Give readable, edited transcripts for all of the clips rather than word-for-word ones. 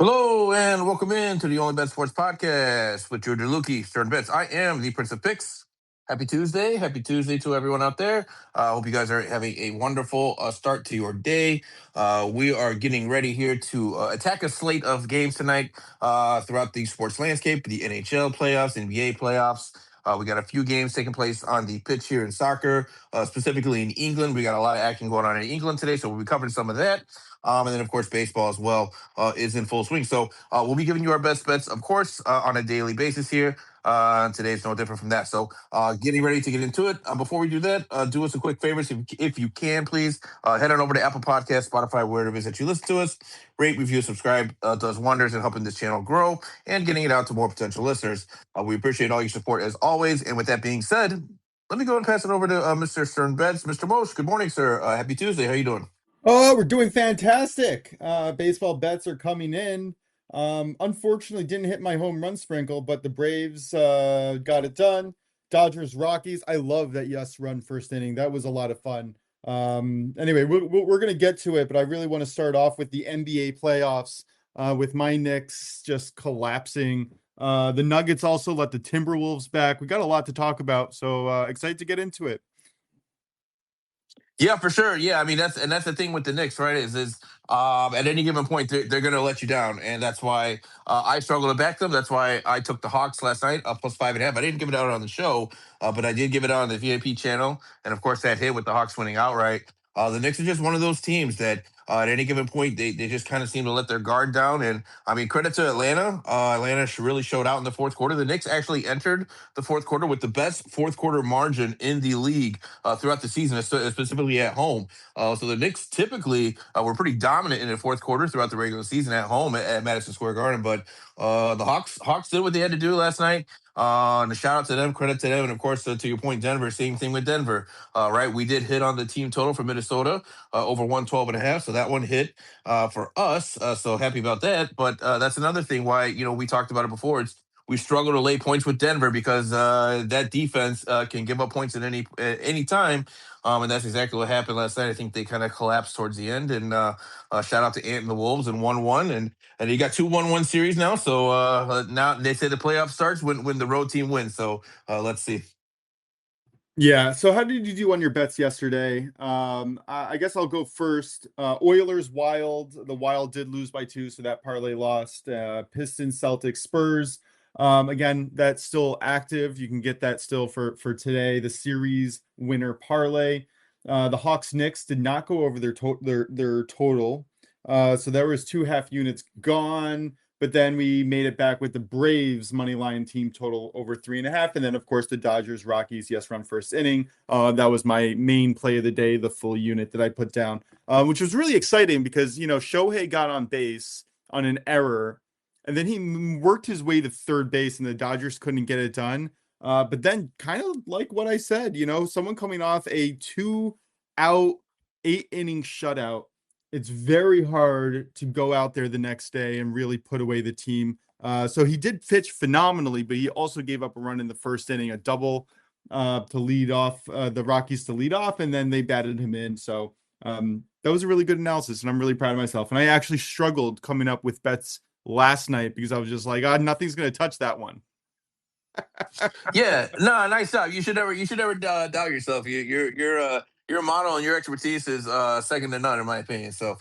Hello and welcome in to the OnlyBets Sports Podcast with DrewDelucchi, SternBets. I am the Prince of Picks. Happy Tuesday. Happy Tuesday to everyone out there. I hope you guys are having a wonderful start to your day. We are getting ready here to attack a slate of games tonight throughout the sports landscape, the NHL playoffs, NBA playoffs. We got a few games taking place on the pitch here in soccer, specifically in England. We got a lot of action going on in England today, so we'll be covering some of that. And then, of course, baseball as well is in full swing. So we'll be giving you our best bets, of course, on a daily basis here. Today's no different from that. So getting ready to get into it. Before we do that, do us a quick favor. If you can, please head on over to Apple Podcasts, Spotify, wherever it is that you listen to us. Rate, review, subscribe does wonders in helping this channel grow and getting it out to more potential listeners. We appreciate all your support as always. And with that being said, let me go and pass it over to Mr. SternBets. Mr. Mosh, good morning, sir. Happy Tuesday. How you doing? Oh, we're doing fantastic. Baseball bets are coming in. Unfortunately, didn't hit my home run sprinkle, but the Braves got it done. Dodgers, Rockies. I love that yes run first inning. That was a lot of fun. Anyway, we're going to get to it, but I really want to start off with the NBA playoffs with my Knicks just collapsing. The Nuggets also let the Timberwolves back. We got a lot to talk about, so excited to get into it. Yeah, for sure. Yeah, I mean that's the thing with the Knicks, right? Is at any given point they're going to let you down, and that's why I struggle to back them. That's why I took the Hawks last night up plus 5.5. I didn't give it out on the show, but I did give it out on the VIP channel, and of course that hit with the Hawks winning outright. The Knicks are just one of those teams that at any given point they just kind of seem to let their guard down, and I mean credit to Atlanta. Atlanta really showed out in the fourth quarter. The Knicks actually entered the fourth quarter with the best fourth quarter margin in the league throughout the season, specifically at home. So the Knicks typically were pretty dominant in the fourth quarter throughout the regular season at home at Madison Square Garden. But the Hawks did what they had to do last night. And a shout out to them, credit to them, and of course to your point, Denver. Same thing with Denver, right? We did hit on the team total for Minnesota over 112.5, so that one hit for us. So happy about that. But that's another thing why we talked about it before. We struggle to lay points with Denver because that defense can give up points at any time, and that's exactly what happened last night. I think they kind of collapsed towards the end, and shout out to Ant and the Wolves and 1-1, and you got 2-1-1 series now. So now they say the playoff starts when the road team wins. So let's see. Yeah. So how did you do on your bets yesterday? I guess I'll go first. Oilers, Wild. The Wild did lose by 2, so that parlay lost. Pistons, Celtics, Spurs. Again, that's still active. You can get that still for today. The series winner parlay. The Hawks Knicks did not go over their total. So there was 2 half units gone. But then we made it back with the Braves money line team total over 3.5. And then, of course, the Dodgers, Rockies, yes, run first inning. That was my main play of the day, the full unit that I put down, which was really exciting because, Shohei got on base on an error, and then he worked his way to third base, and the Dodgers couldn't get it done. But then kind of like what I said, someone coming off a 2-out, 8-inning shutout, it's very hard to go out there the next day and really put away the team. So he did pitch phenomenally, but he also gave up a run in the first inning, a double to lead off the Rockies to lead off, and then they batted him in. So that was a really good analysis, and I'm really proud of myself. And I actually struggled coming up with bets last night because I was just like, nothing's going to touch that one. Yeah, no, nice job. You should never doubt yourself. Your model and your expertise is second to none, in my opinion. So,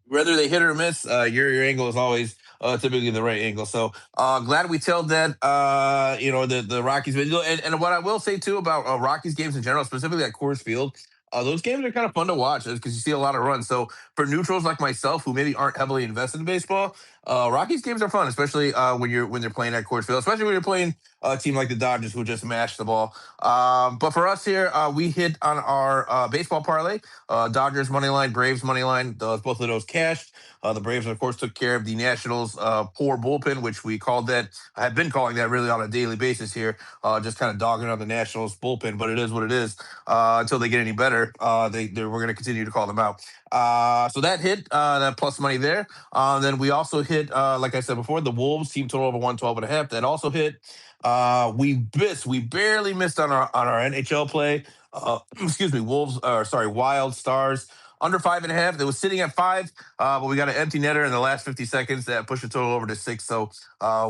whether they hit or miss, your angle is always typically the right angle. So, glad we told that. The Rockies video, and what I will say too about Rockies games in general, specifically at Coors Field. Those games are kind of fun to watch because you see a lot of runs. So for neutrals like myself who maybe aren't heavily invested in baseball, Rockies games are fun, especially when they're playing at Coors Field, especially when you're playing a team like the Dodgers who just mash the ball. But for us here, we hit on our baseball parlay. Dodgers money line, Braves money line. Both of those cashed. The Braves, of course, took care of the Nationals' poor bullpen, which we called that. I have been calling that really on a daily basis here, just kind of dogging on the Nationals' bullpen. But it is what it is. Until they get any better, we're going to continue to call them out. So that hit that plus money there. Then we also hit, like I said before, the Wolves team total over 112.5. That also hit. We barely missed on our NHL play. Excuse me, Wild Stars. under 5.5. It was sitting at 5, but we got an empty netter in the last 50 seconds that pushed the total over to 6. So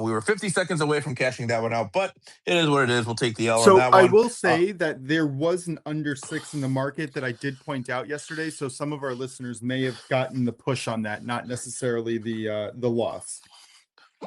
we were 50 seconds away from cashing that one out, but it is what it is. We'll take the L on So that I one. will say that there was an under 6 in the market that I did point out yesterday. So some of our listeners may have gotten the push on that, not necessarily the loss.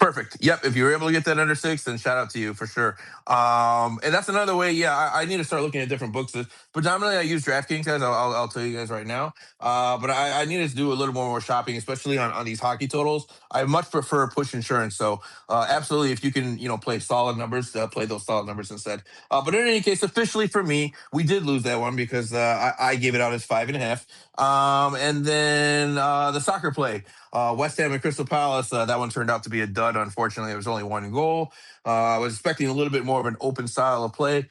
Perfect. Yep. If you were able to get that under 6, then shout out to you for sure. And that's another way. Yeah, I need to start looking at different books. Predominantly, I use DraftKings, guys. I'll tell you guys right now. But I need to do a little more shopping, especially on these hockey totals. I much prefer push insurance. So absolutely, if you can, play solid numbers, play those solid numbers instead. But in any case, officially for me, we did lose that one because I gave it out as 5.5. And then the soccer play. West Ham and Crystal Palace, that one turned out to be a dud. Unfortunately, there was only one goal. I was expecting a little bit more of an open style of play,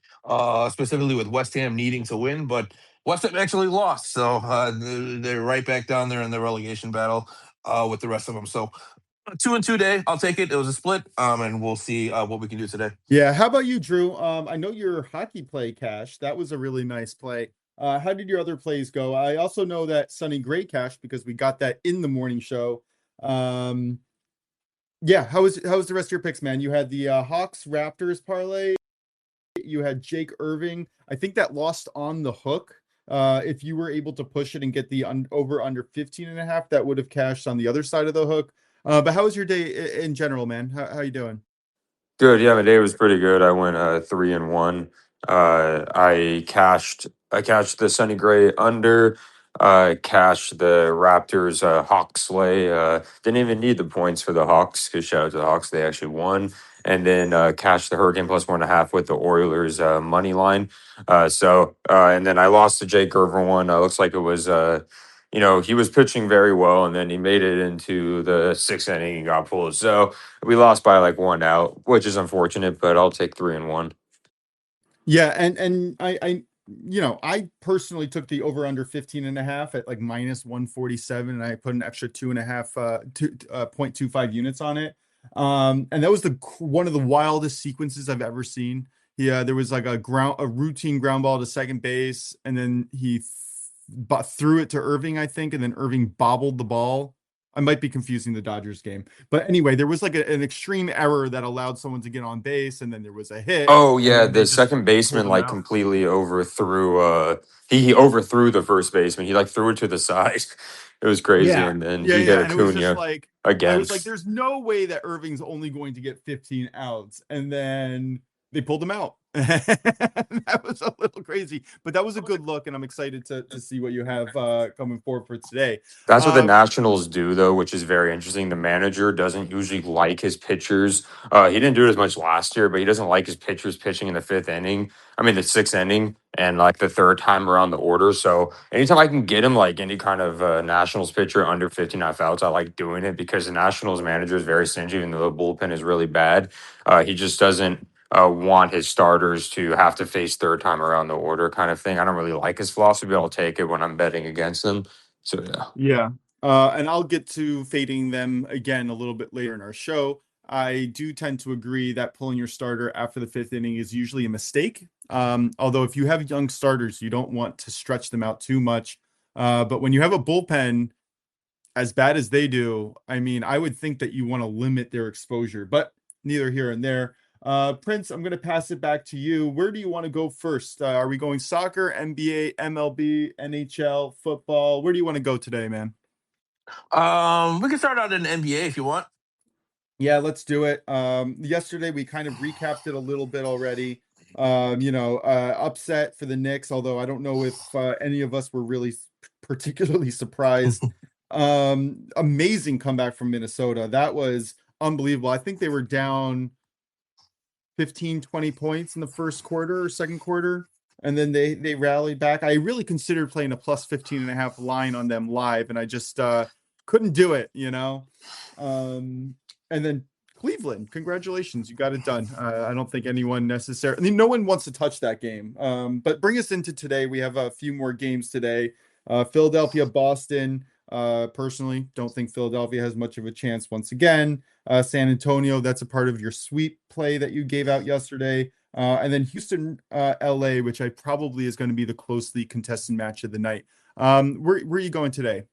specifically with West Ham needing to win, but West Ham actually lost. So they're right back down there in the relegation battle with the rest of them. So 2-2 day, I'll take it. It was a split, and we'll see what we can do today. Yeah. How about you, Drew? I know your hockey play cash. That was a really nice play. How did your other plays go? I also know that Sonny Gray cash because we got that in the morning show. Yeah, how was the rest of your picks, man? You had the Hawks Raptors parlay. You had Jake Irving. I think that lost on the hook. If you were able to push it and get the over under 15.5, that would have cashed on the other side of the hook. But how was your day in general, man? How you doing? Good. Yeah, my day was pretty good. I went 3-1. I cashed the Sonny Gray under. Cashed the Raptors Hawks lay. Didn't even need the points for the Hawks because shout out to the Hawks, they actually won. And then cashed the Hurricane plus 1.5 with the Oilers money line. And then I lost the Jake Irvin one. Looks like it was he was pitching very well, and then he made it into the sixth inning and got pulled. So we lost by like 1 out, which is unfortunate, but I'll take 3-1. Yeah, and I personally took the over under 15.5 at like minus 147, and I put an extra 0.25 units on it. And that was one of the wildest sequences I've ever seen. Yeah, there was like a routine ground ball to second base, and then he threw it to Irving, I think, and then Irving bobbled the ball. I might be confusing the Dodgers game, but anyway, there was like an extreme error that allowed someone to get on base, and then there was a hit. Oh And yeah, then they the just second pulled baseman him like out. completely overthrew. He overthrew the first baseman. He like threw it to the side. It was crazy, Yeah, and then yeah, he hit yeah. And it was just Acuna like I again. was like, "There's no way that Irving's only going to get 15 outs," and then they pulled him out. That was a little crazy, but that was a good look, and I'm excited to see what you have coming forward for today. That's what the Nationals do, though, which is very interesting. The manager doesn't usually like his pitchers. He didn't do it as much last year, but he doesn't like his pitchers pitching in the fifth inning. I mean, the sixth inning and like the third time around the order. So anytime I can get him like any kind of Nationals pitcher under 15.5 outs, I like doing it because the Nationals manager is very stingy, even though the bullpen is really bad. He just doesn't want his starters to have to face third time around the order kind of thing. I don't really like his philosophy, but I'll take it when I'm betting against him. So yeah. Yeah. And I'll get to fading them again a little bit later in our show. I do tend to agree that pulling your starter after the fifth inning is usually a mistake. Although if you have young starters, you don't want to stretch them out too much. But when you have a bullpen as bad as they do, I mean, I would think that you want to limit their exposure, but neither here and there. Prince, I'm going to pass it back to you. Where do you want to go first? Are we going soccer, NBA, MLB, NHL, football? Where do you want to go today, man? We can start out in NBA if you want. Yeah, let's do it. Yesterday we kind of recapped it a little bit already. Upset for the Knicks, although I don't know if any of us were really particularly surprised. Amazing comeback from Minnesota. That was unbelievable. I think they were down 15, 20 points in the first quarter or second quarter, and then they rallied back. I really considered playing a plus 15.5 line on them live, and I just couldn't do it, and then Cleveland, congratulations, you got it done. I don't think anyone necessarily, no one wants to touch that game. But bring us into today. We have a few more games today. Philadelphia, Boston. Personally, don't think Philadelphia has much of a chance once again. San Antonio, that's a part of your sweep play that you gave out yesterday. And then Houston, LA, which I probably is going to be the closely contested match of the night. Where are you going today?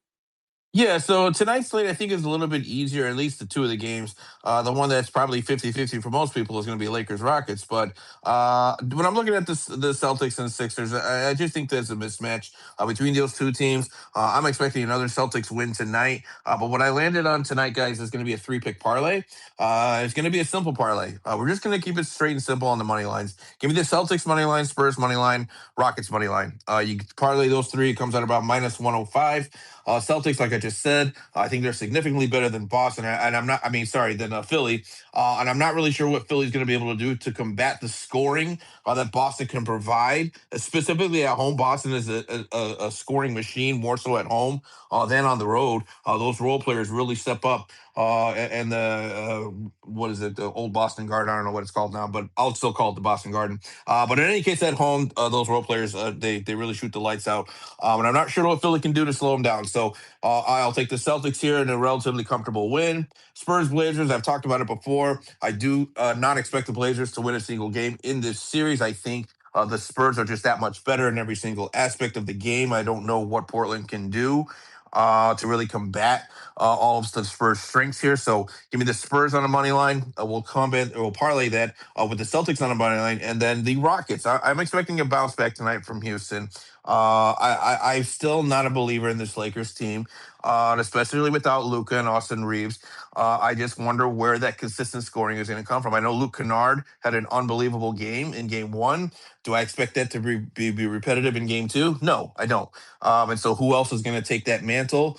Yeah, so tonight's slate I think is a little bit easier, at least the two of the games. The one that's probably 50-50 for most people is going to be Lakers Rockets. But when I'm looking at the Celtics and the Sixers, I just think there's a mismatch between those two teams. I'm expecting another Celtics win tonight. But what I landed on tonight, guys, is going to be a 3-pick parlay. It's going to be a simple parlay. We're just going to keep it straight and simple on the money lines. Give me the Celtics money line, Spurs money line, Rockets money line. You parlay those three, it comes out about minus 105. Celtics, like I just said, I think they're significantly better than Boston, and I'm not. I mean, sorry, than Philly, and I'm not really sure what Philly's going to be able to do to combat the scoring that Boston can provide. Specifically at home, Boston is a scoring machine more so at home than on the road. Those role players really step up. And the what is it? The old Boston Garden. I don't know what it's called now, but I'll still call it the Boston Garden. But in any case, at home, those role players they really shoot the lights out. And I'm not sure what Philly can do to slow them down. So I'll take the Celtics here in a relatively comfortable win. Spurs Blazers, I've talked about it before. I do not expect the Blazers to win a single game in this series. I think the Spurs are just that much better in every single aspect of the game. I don't know what Portland can do to really combat all of the Spurs' strengths here. So give me the Spurs on the money line. We'll parlay that with the Celtics on the money line, and then the Rockets. I'm expecting a bounce back tonight from Houston. I'm still not a believer in this Lakers team, especially without Luka and Austin Reeves. I just wonder where that consistent scoring is going to come from. I know Luke Kennard had an unbelievable game in Game 1. Do I expect that to be repetitive in Game 2? No, I don't. And so who else is going to take that mantle?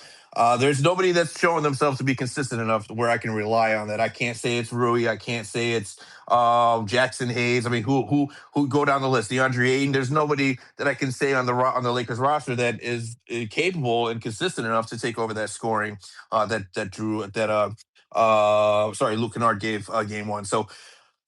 There's nobody that's showing themselves to be consistent enough where I can rely on that. I can't say it's Rui. I can't say it's Jackson Hayes. I mean, who go down the list? DeAndre Ayton. There's nobody that I can say on the Lakers roster that is capable and consistent enough to take over that scoring that Luke Kennard gave Game 1. So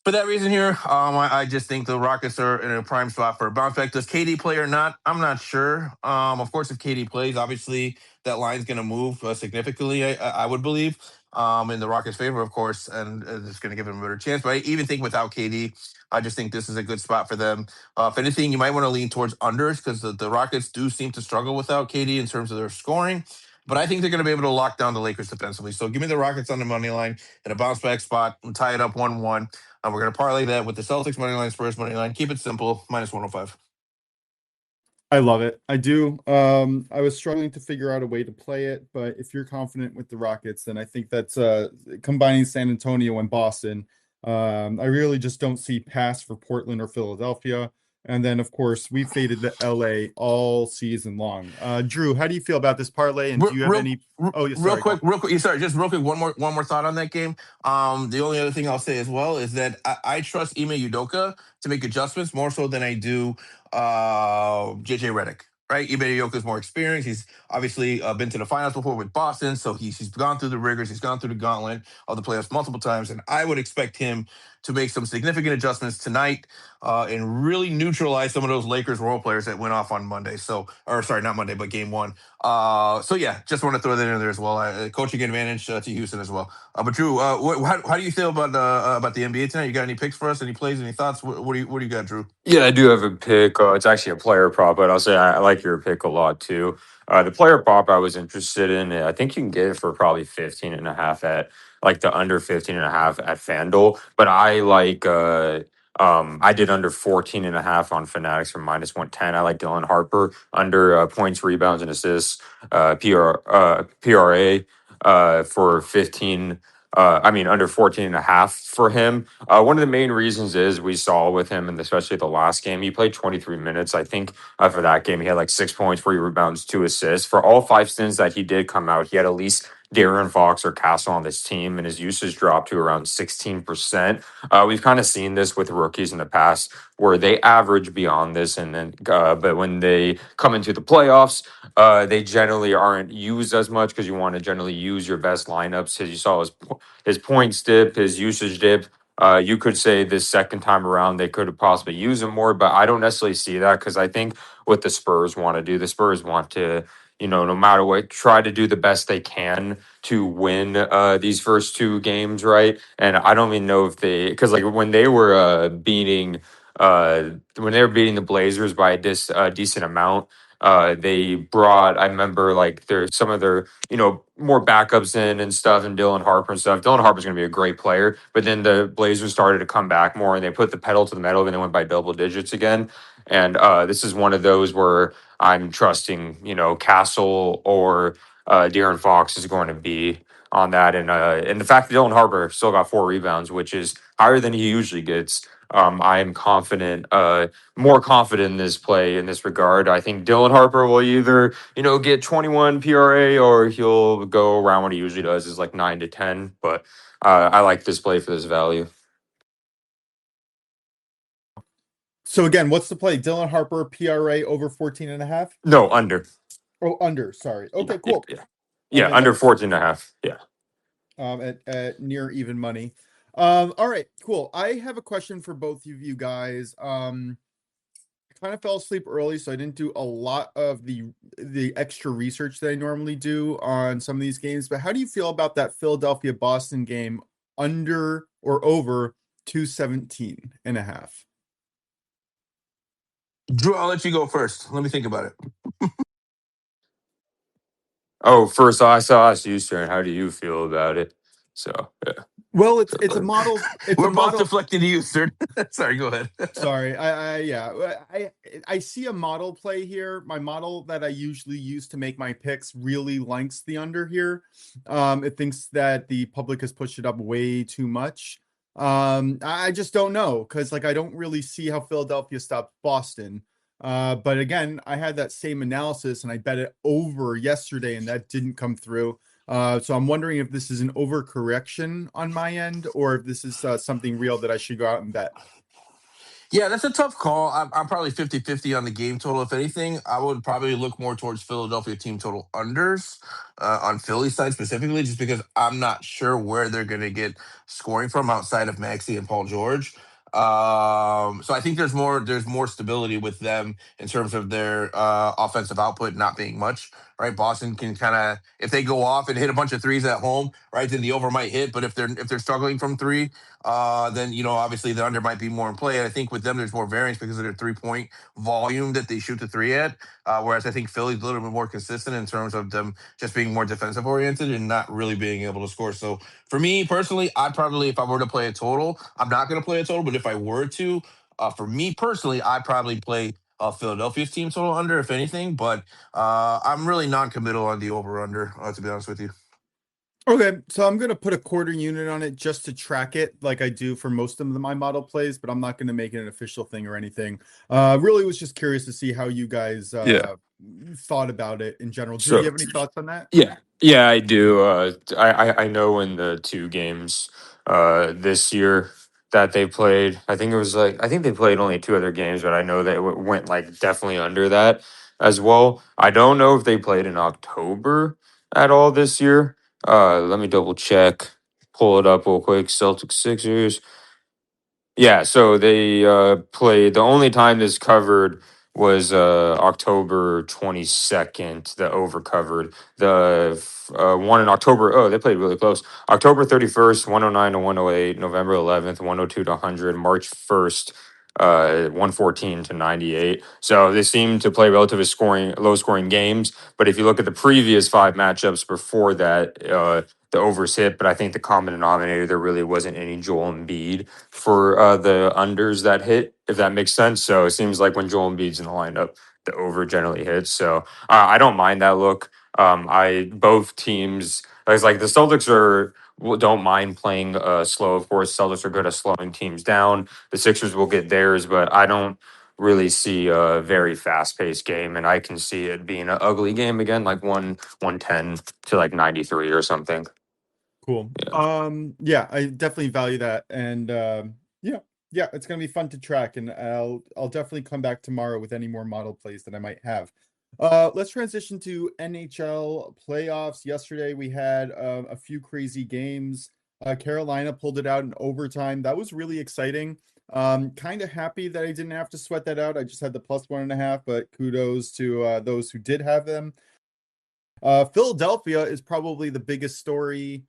for that reason here, I just think the Rockets are in a prime spot for a bounce back. Does KD play or not? I'm not sure. Of course, if KD plays, obviously that line's going to move significantly. I would believe in the Rockets' favor, of course, and it's going to give them a better chance. But I even think without KD, I just think this is a good spot for them. If anything, you might want to lean towards unders because the Rockets do seem to struggle without KD in terms of their scoring. But I think they're going to be able to lock down the Lakers defensively. So give me the Rockets on the money line in a bounce back spot and tie it up 1-1. We're going to parlay that with the Celtics money line, Spurs money line. Keep it simple, minus 105. I love it. I do. I was struggling to figure out a way to play it, but if you're confident with the Rockets, then I think that's combining San Antonio and Boston. I really just don't see pass for Portland or Philadelphia. And then, of course, we faded the LA all season long. Drew, how do you feel about this parlay? And do you have any? Oh, yeah, sorry, real quick. Sorry, just real quick. One more thought on that game. The only other thing I'll say as well is that I trust Ime Udoka to make adjustments more so than I do JJ Redick. Right, Ime Udoka is more experienced. He's obviously been to the finals before with Boston, so he's gone through the rigors. He's gone through the gauntlet of the playoffs multiple times, and I would expect him to make some significant adjustments tonight and really neutralize some of those Lakers role players that went off on Monday. So, or sorry, not Monday, but Game 1. So yeah, just want to throw that in there as well. Coaching advantage to Houston as well. But Drew, how do you feel about the NBA tonight? You got any picks for us? Any plays? Any thoughts? What do you got, Drew? Yeah, I do have a pick. It's actually a player prop, but I'll say I like your pick a lot too. The player prop I was interested in, I think you can get it for probably 15.5 at like the under 15.5 at FanDuel. But I like I did under 14.5 on Fanatics for minus 110. I like Dylan Harper under points, rebounds, and assists, PRA for 15. Under 14.5 for him. One of the main reasons is we saw with him, and especially the last game, he played 23 minutes. I think for that game, he had like 6 points, 3 rebounds, 2 assists. For all 5 stints that he did come out, he had at least De'Aaron Fox or Castle on this team, and his usage dropped to around 16%. We've kind of seen this with rookies in the past where they average beyond this, and then but when they come into the playoffs, they generally aren't used as much because you want to generally use your best lineups. As you saw his points dip, his usage dip. You could say this second time around they could have possibly used him more, but I don't necessarily see that because I think what the Spurs want to do, the Spurs want to, no matter what, try to do the best they can to win these first 2 games, right? And I don't even know if because like when they were beating when they were beating the Blazers by a decent amount. They brought, I remember, like, there's some of their, more backups in and stuff, and Dylan Harper and stuff. Dylan Harper's going to be a great player, but then the Blazers started to come back more, and they put the pedal to the metal, and they went by double digits again. And this is one of those where I'm trusting, Castle or De'Aaron Fox is going to be on that. And the fact that Dylan Harper still got 4 rebounds, which is higher than he usually gets. I am confident, more confident in this play in this regard. I think Dylan Harper will either, get 21 PRA or he'll go around what he usually does, is like 9 to 10. But I like this play for this value. So again, what's the play? Dylan Harper, PRA over 14.5? No, under. Oh, under. Sorry. Okay, cool. Yeah, Okay, under nice. 14.5. Yeah. At near even money. All right, cool. I have a question for both of you guys. I kind of fell asleep early, so I didn't do a lot of the extra research that I normally do on some of these games. But how do you feel about that Philadelphia Boston game, under or over 217.5? Drew, I'll let you go first. Let me think about it. Oh, first I saw us you, Stern. How do you feel about it? So yeah. Well, it's a model. We're both deflecting to you, sir. Sorry, go ahead. Sorry, I see a model play here. My model that I usually use to make my picks really likes the under here. It thinks that the public has pushed it up way too much. I just don't know, because I don't really see how Philadelphia stopped Boston. But again, I had that same analysis and I bet it over yesterday, and that didn't come through. So I'm wondering if this is an overcorrection on my end, or if this is something real that I should go out and bet. Yeah, that's a tough call. I'm probably 50-50 on the game total. If anything, I would probably look more towards Philadelphia team total unders on Philly side specifically, just because I'm not sure where they're going to get scoring from outside of Maxey and Paul George. So I think there's more stability with them in terms of their offensive output not being much. Right, Boston can kind of, if they go off and hit a bunch of threes at home, right, then the over might hit. But if they're struggling from three, then obviously the under might be more in play. And I think with them there's more variance because of their 3-point volume that they shoot the three at. Whereas I think Philly's a little bit more consistent in terms of them just being more defensive oriented and not really being able to score. So for me personally, I'd probably, if I were to play a total, I'm not going to play a total, but if I were to, for me personally, I'd probably play Philadelphia's team total under, if anything. But I'm really non-committal on the over under, to be honest with you. Okay, so I'm going to put a quarter unit on it just to track it like I do for most of my model plays, but I'm not going to make it an official thing or anything. Really was just curious to see how you guys thought about it in general. Do you have any thoughts on that? Yeah, I do. I know in the 2 games this year that they played, I think they played only 2 other games, but I know they went definitely under that as well. I don't know if they played in October at all this year. Let me double check, pull it up real quick. Celtics Sixers. Yeah, so they played. The only time this covered was October 22nd. The over covered the one in October. Oh, they played really close. October 31st, 109 to 108. November 11th, 102 to 100. March 1st, 114 to 98. So they seem to play relatively low scoring games. But if you look at the previous 5 matchups before that, the overs hit. But I think the common denominator, there really wasn't any Joel Embiid for the unders that hit, if that makes sense. So it seems like when Joel Embiid's in the lineup, the over generally hits. So I don't mind that look. Both teams, it's like the Celtics don't mind playing slow. Of course, Celtics are good at slowing teams down. The Sixers will get theirs, but I don't really see a very fast paced game, and I can see it being an ugly game again, like 110 to 93 or something. Cool. Yeah, I definitely value that. And yeah, it's gonna be fun to track, and I'll definitely come back tomorrow with any more model plays that I might have. Let's transition to NHL playoffs. Yesterday we had a few crazy games. Carolina pulled it out in overtime. That was really exciting. Kind of happy that I didn't have to sweat that out. I just had the +1.5, but kudos to those who did have them. Philadelphia is probably the biggest story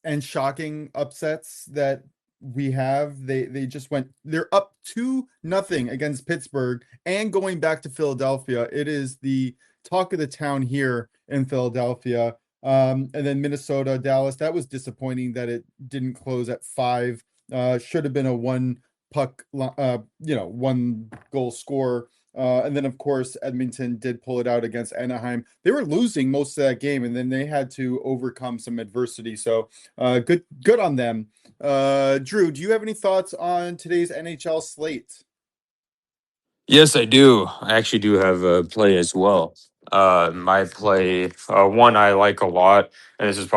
and shocking upsets that we have. They just went. They're up 2-0 against Pittsburgh, and going back to Philadelphia. It is the talk of the town here in Philadelphia. And then Minnesota, Dallas. That was disappointing that it didn't close at 5. Should have been a one goal score. And then, of course, Edmonton did pull it out against Anaheim. They were losing most of that game, and then they had to overcome some adversity. So, good on them. Drew, do you have any thoughts on today's NHL slate? Yes, I do. I actually do have a play as well. My play, one I like a lot, and this is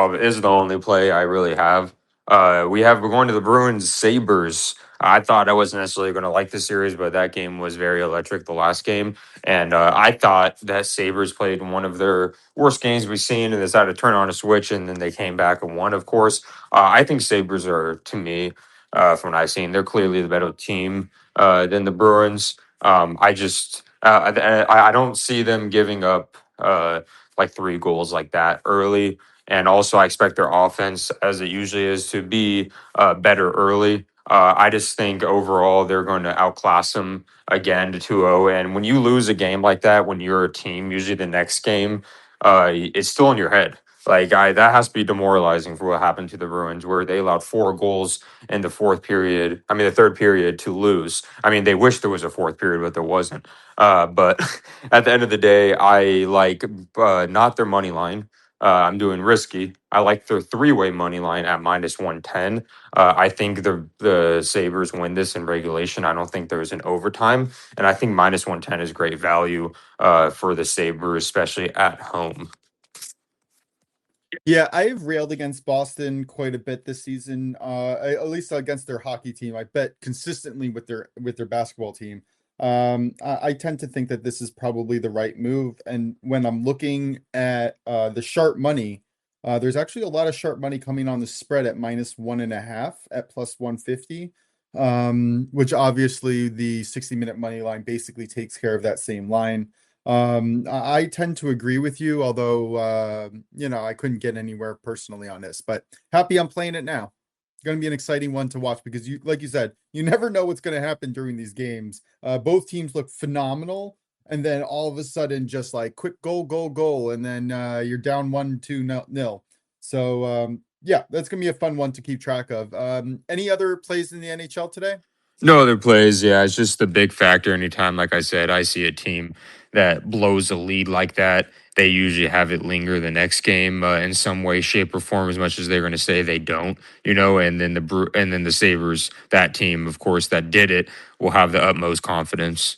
the only play I really have. We're going to the Bruins Sabers. I thought I wasn't necessarily going to like the series, but that game was very electric, the last game, and I thought that Sabers played one of their worst games we've seen, and decided to turn on a switch, and then they came back and won. Of course, I think Sabers are, to me, from what I've seen, they're clearly the better team than the Bruins. I just I don't see them giving up like 3 goals like that early. And also, I expect their offense, as it usually is, to be better early. I just think overall they're going to outclass them again to 2-0. And when you lose a game like that, when you're a team, usually the next game, it's still in your head. That has to be demoralizing for what happened to the Bruins, where they allowed 4 goals in the fourth period. I mean, the third period to lose. I mean, they wish there was a fourth period, but there wasn't. But at the end of the day, I like not their money line. I'm doing risky. I like their 3-way money line at -110. I think the Sabres win this in regulation. I don't think there's an overtime, and I think -110 is great value for the Sabres, especially at home. Yeah, I've railed against Boston quite a bit this season. At least against their hockey team. I bet consistently with their basketball team. I tend to think that this is probably the right move. And when I'm looking at the sharp money, there's actually a lot of sharp money coming on the spread at -1.5 at +150. Which obviously the 60-minute money line basically takes care of that same line. I tend to agree with you, although I couldn't get anywhere personally on this, but happy I'm playing it now. It's going to be an exciting one to watch because like you said, you never know what's going to happen during these games. Both teams look phenomenal, and then all of a sudden, just like quick goal, and then you're down 1-2-0. So yeah, that's going to be a fun one to keep track of. Any other plays in the NHL today? No other plays. Yeah, it's just the big factor. Anytime, like I said, I see a team that blows a lead like that, they usually have it linger the next game in some way, shape, or form. As much as they're going to say they don't, and then the Sabres, that team, of course, that did it, will have the utmost confidence.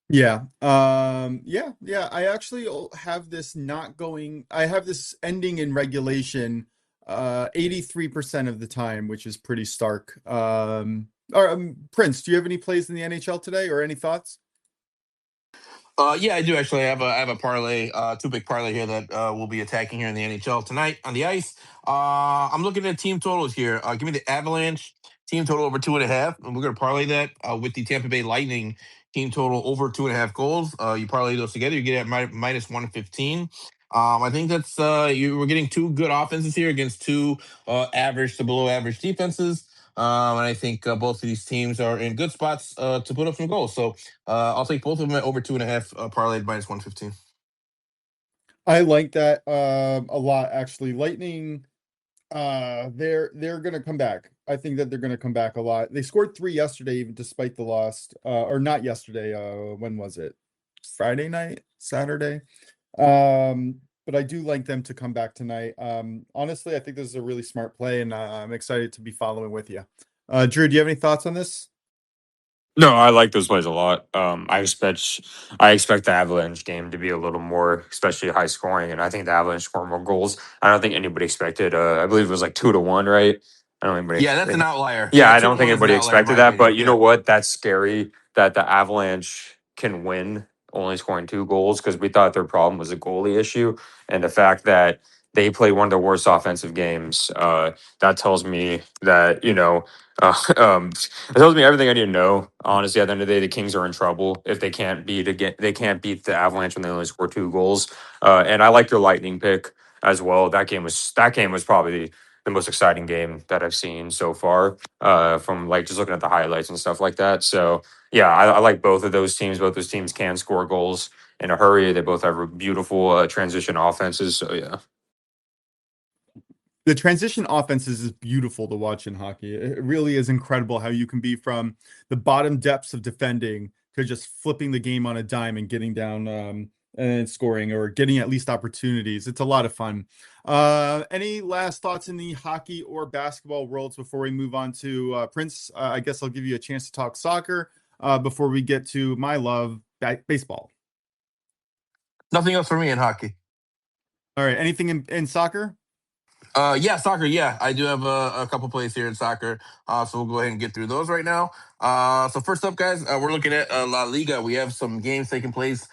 Yeah. Yeah. I actually have this not going. I have this ending in regulation 83% of the time, which is pretty stark. Prince, do you have any plays in the NHL today or any thoughts? Yeah, I do actually. I have a parlay, 2 big parlay here that we'll be attacking here in the NHL tonight on the ice. I'm looking at team totals here. Give me the Avalanche team total over 2.5, and we're gonna parlay that with the Tampa Bay Lightning team total over 2.5 goals. You parlay those together, you get it at -115. I think that's we're getting 2 good offenses here against 2 average to below average defenses. And I think both of these teams are in good spots to put up some goals. So I'll take both of them at over 2.5, parlayed -115. I like that a lot actually. Lightning, they're gonna come back. I think that they're gonna come back a lot. They scored 3 yesterday, even despite the loss. Or not yesterday. When was it? Friday night, Saturday. But I do like them to come back tonight. Honestly, I think this is a really smart play, and I'm excited to be following with you. Drew, do you have any thoughts on this? No, I like those plays a lot. I expect the Avalanche game to be a little more, especially high scoring, and I think the Avalanche score more goals. I don't think anybody expected. I believe it was like 2-1, right? I don't think Yeah, that's an anybody. outlier. Yeah, Yeah, I two don't to think one is an anybody outlier in expected my that. opinion. But you know Yeah. what? That's scary that the Avalanche can win only scoring 2 goals, because we thought their problem was a goalie issue, and the fact that they play one of the worst offensive games. That tells me that uh, um, it tells me everything I need to know. Honestly, at the end of the day, the Kings are in trouble if they can't beat again. They can't beat the Avalanche when they only score 2 goals. And I like their Lightning pick as well. That game was probably the most exciting game that I've seen so far, from like just looking at the highlights and stuff like that. So yeah, I like both of those teams. Both those teams can score goals in a hurry. They both have beautiful transition offenses. So yeah. The transition offenses is beautiful to watch in hockey. It really is incredible how you can be from the bottom depths of defending to just flipping the game on a dime and getting down and scoring or getting at least opportunities. It's a lot of fun. Any last thoughts in the hockey or basketball worlds before we move on to Prince? I guess I'll give you a chance to talk soccer before we get to my love, baseball. Nothing else for me in hockey. All right. Anything in soccer? Yeah, soccer. Yeah, I do have a couple plays here in soccer. So we'll go ahead and get through those right now. So first up, guys, we're looking at La Liga. We have some games taking place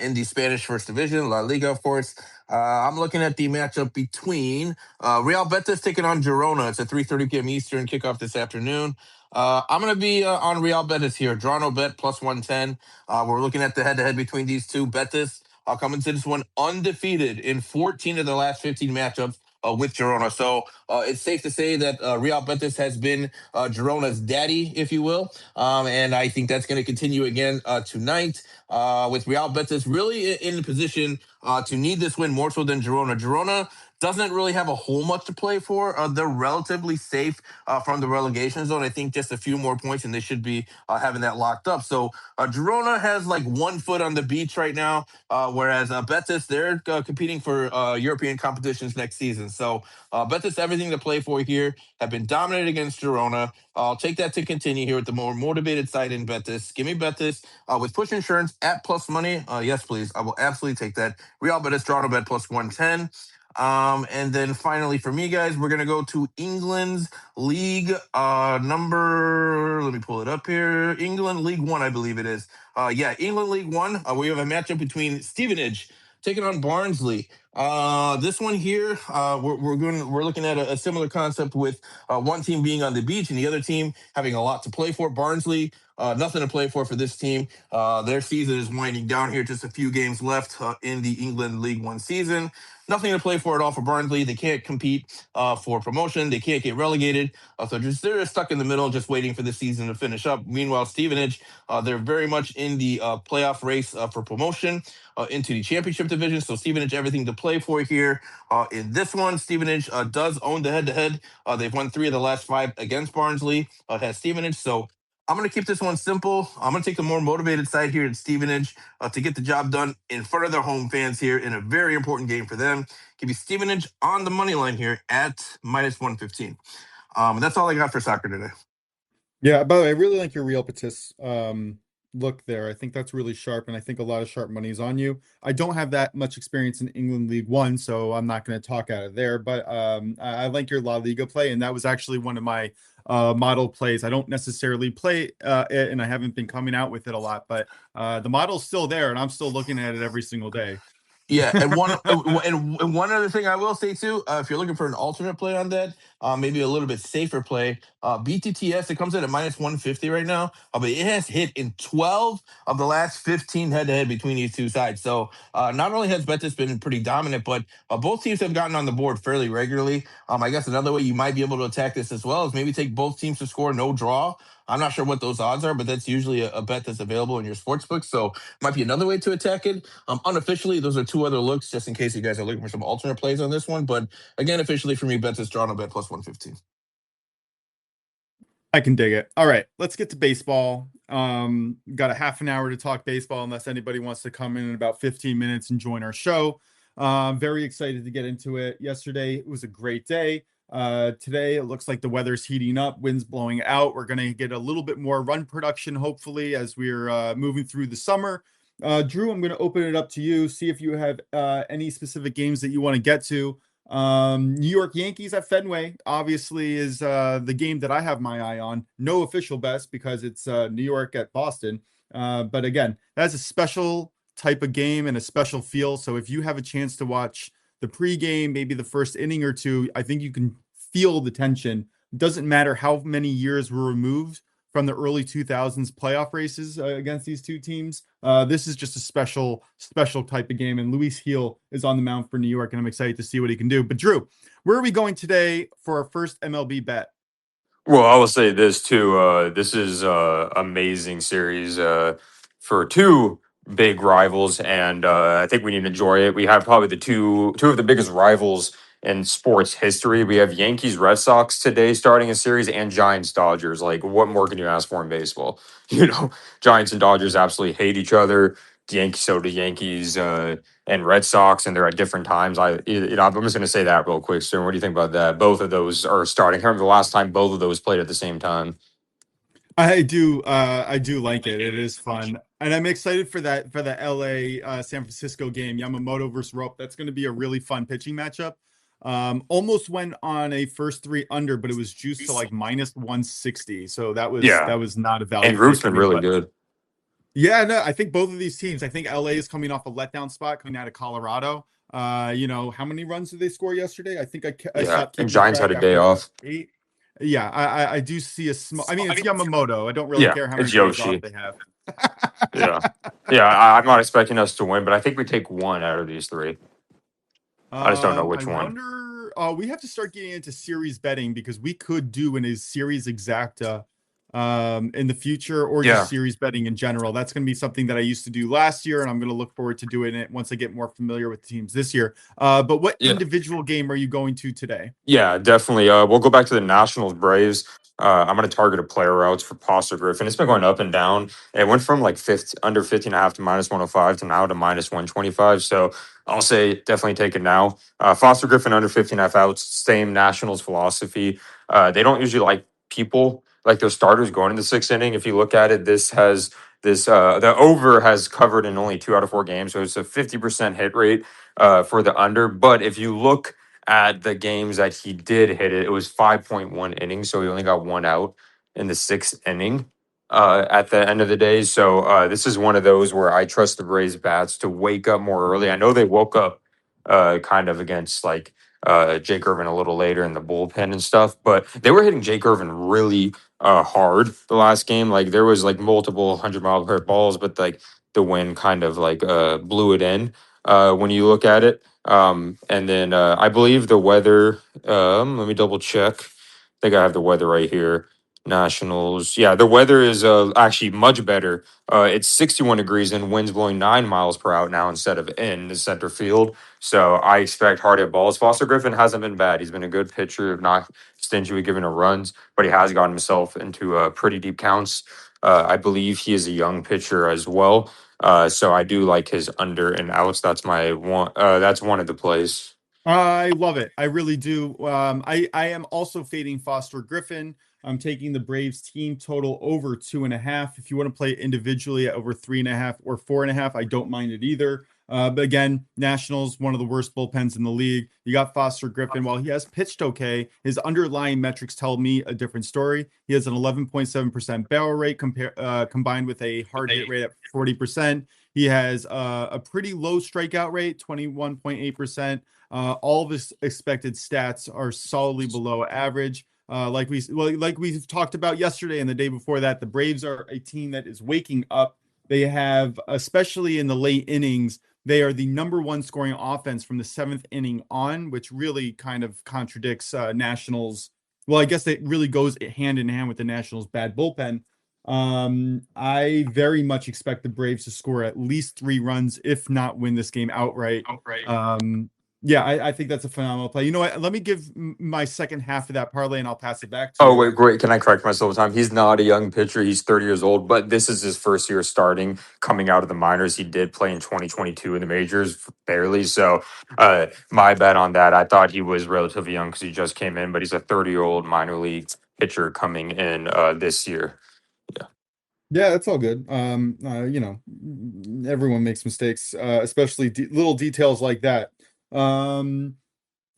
in the Spanish First Division, La Liga, of course. I'm looking at the matchup between Real Betis taking on Girona. It's a 3:30 p.m. Eastern kickoff this afternoon. I'm going to be on Real Betis here. Draw no bet plus 110. We're looking at the head-to-head between these two. Betis coming to this one undefeated in 14 of the last 15 matchups with Girona. So it's safe to say that Real Betis has been Girona's daddy, if you will. And I think that's going to continue again tonight with Real Betis really in position to need this win more so than Girona. Girona doesn't really have a whole much to play for. They're relatively safe from the relegation zone. I think just a few more points and they should be having that locked up. So Girona has like 1 foot on the beach right now, whereas Betis, they're competing for European competitions next season. So Betis, everything to play for here, have been dominated against Girona. I'll take that to continue here with the more motivated side in Betis. Give me Betis with push insurance at plus money. Yes, please. I will absolutely take that. Real Betis, draw no bet plus 110. And then finally for me, guys, we're going to go to England's league number. Let me pull it up here. England League One, I believe it is. Yeah, England League One. We have a matchup between Stevenage taking on Barnsley. This one here, we're looking at a similar concept with one team being on the beach and the other team having a lot to play for. Barnsley, nothing to play for this team. Their season is winding down here, just a few games left in the England League One season. Nothing to play for at all for Barnsley. They can't compete for promotion. They can't get relegated. So they're stuck in the middle, just waiting for the season to finish up. Meanwhile, Stevenage, they're very much in the playoff race for promotion into the championship division. So Stevenage, everything to play for here. In this one, Stevenage does own the head-to-head. They've won 3 of the last 5 against Barnsley. Has Stevenage. So I'm going to keep this one simple. I'm going to take the more motivated side here in Stevenage to get the job done in front of their home fans here in a very important game for them. Give you Stevenage on the money line here at minus 115. And that's all I got for soccer today. Yeah, by the way, I really like your Real Betis look there. I think that's really sharp, and I think a lot of sharp money is on you. I don't have that much experience in England League One, so I'm not going to talk out of there, but I like your La Liga play, and that was actually one of my model plays. I don't necessarily play it, and I haven't been coming out with it a lot, but the model's still there, and I'm still looking at it every single day. Yeah, and one other thing I will say too, if you're looking for an alternate play on that, maybe a little bit safer play, BTTS, it comes in at minus 150 right now, but it has hit in 12 of the last 15 head-to-head between these two sides. So not only has Betis been pretty dominant, but both teams have gotten on the board fairly regularly. I guess another way you might be able to attack this as well is maybe take both teams to score no draw. I'm not sure what those odds are, but that's usually a bet that's available in your sportsbook. So might be another way to attack it. Unofficially, those are 2 other looks, just in case you guys are looking for some alternate plays on this one. But again, officially for me, bet is draw no bet plus 115. I can dig it. All right, let's get to baseball. Got a half an hour to talk baseball, unless anybody wants to come in about 15 minutes and join our show. Very excited to get into it. Yesterday it was a great day. Today it looks like the weather's heating up, winds blowing out. We're going to get a little bit more run production, hopefully, as we're moving through the summer. Drew, I'm going to open it up to you. See if you have any specific games that you want to get to. New York Yankees at Fenway obviously is the game that I have my eye on. No official bets because it's New York at Boston. But again, that's a special type of game and a special feel. So if you have a chance to watch the pregame, maybe the first inning or two, I think you can feel the tension. It doesn't matter how many years were removed from the early 2000s playoff races against these two teams. This is just a special type of game, and Luis Heel is on the mound for New York, and I'm excited to see what he can do. But Drew, where are we going today for our first MLB bet? Well, I will say this too. This is amazing series for two big rivals, and I think we need to enjoy it. We have probably the two of the biggest rivals in sports history. We have Yankees Red Sox today starting a series, and Giants Dodgers. Like, what more can you ask for in baseball? Giants and Dodgers absolutely hate each other. The Yankees and Red Sox, and they're at different times. I'm just going to say that real quick, Stern. What do you think about that? Both of those are starting. I remember the last time both of those played at the same time. I do like it. It is fun, and I'm excited for the LA San Francisco game, Yamamoto versus Rope. That's going to be a really fun pitching matchup. Almost went on a first 3 under, but it was juiced to like minus 160. So that was not a value. And Roop's been really good. Yeah, no, I think both of these teams. I think LA is coming off a letdown spot coming out of Colorado. How many runs did they score yesterday? I think I saw. And Giants had a day off. 8. Yeah, I do see a small. I mean, it's Yamamoto. I don't really care how many days off they have. I'm not expecting us to win, but I think we take one out of these three. I just don't know which one. We have to start getting into series betting because we could do in a series exacta in the future, or just series betting in general. That's going to be something that I used to do last year, and I'm going to look forward to doing it once I get more familiar with the teams this year. But what individual game are you going to today? Yeah, definitely. We'll go back to the Nationals Braves. I'm going to target a player routes for Foster Griffin. It's been going up and down. It went from like under 50.5 to minus 105 to now to minus 125. So I'll say definitely take it now. Foster Griffin under 50.5 outs, same Nationals philosophy. They don't usually like people like their starters going in the 6th inning. If you look at it, the over has covered in only 2 out of 4 games. So it's a 50% hit rate for the under. But if you look at the games that he did hit it, it was 5.1 innings. So he only got 1 out in the 6th inning at the end of the day. So this is one of those where I trust the Braves bats to wake up more early. I know they woke up kind of against like Jake Irvin a little later in the bullpen and stuff, but they were hitting Jake Irvin really hard the last game. Like there was like multiple 100-mile-per-hour balls, but like the wind kind of like blew it in when you look at it. And then I believe the weather, let me double check. I think I have the weather right here. Nationals. Yeah, the weather is actually much better. It's 61 degrees and winds blowing 9 miles per hour now instead of in the center field. So I expect hard hit balls. Foster Griffin hasn't been bad. He's been a good pitcher, not stingy with giving her runs, but he has gotten himself into pretty deep counts. I believe he is a young pitcher as well. So I do like his under and outs. That's my one. That's one of the plays. I love it. I really do. I am also fading Foster Griffin. I'm taking the Braves team total over 2.5. If you want to play individually at over 3.5 or 4.5, I don't mind it either. But again, Nationals, one of the worst bullpens in the league. You got Foster Griffin. While he has pitched okay, his underlying metrics tell me a different story. He has an 11.7% barrel rate combined with a hard hit rate at 40%. He has a pretty low strikeout rate, 21.8%. All of his expected stats are solidly below average. Like we've talked about yesterday and the day before that, the Braves are a team that is waking up. They have, especially in the late innings, they are the number 1 scoring offense from the 7th inning on, which really kind of contradicts Nationals. Well, I guess it really goes hand in hand with the Nationals' bad bullpen. I very much expect the Braves to score at least 3 runs, if not win this game outright. Yeah, I think that's a phenomenal play. You know what? Let me give my second half of that parlay, and I'll pass it back to you. Oh, wait, great. Can I correct myself time? He's not a young pitcher. He's 30 years old, but this is his first year starting coming out of the minors. He did play in 2022 in the majors, barely. So my bet on that, I thought he was relatively young because he just came in, but he's a 30-year-old minor league pitcher coming in this year. Yeah, that's all good. Everyone makes mistakes, especially little details like that. And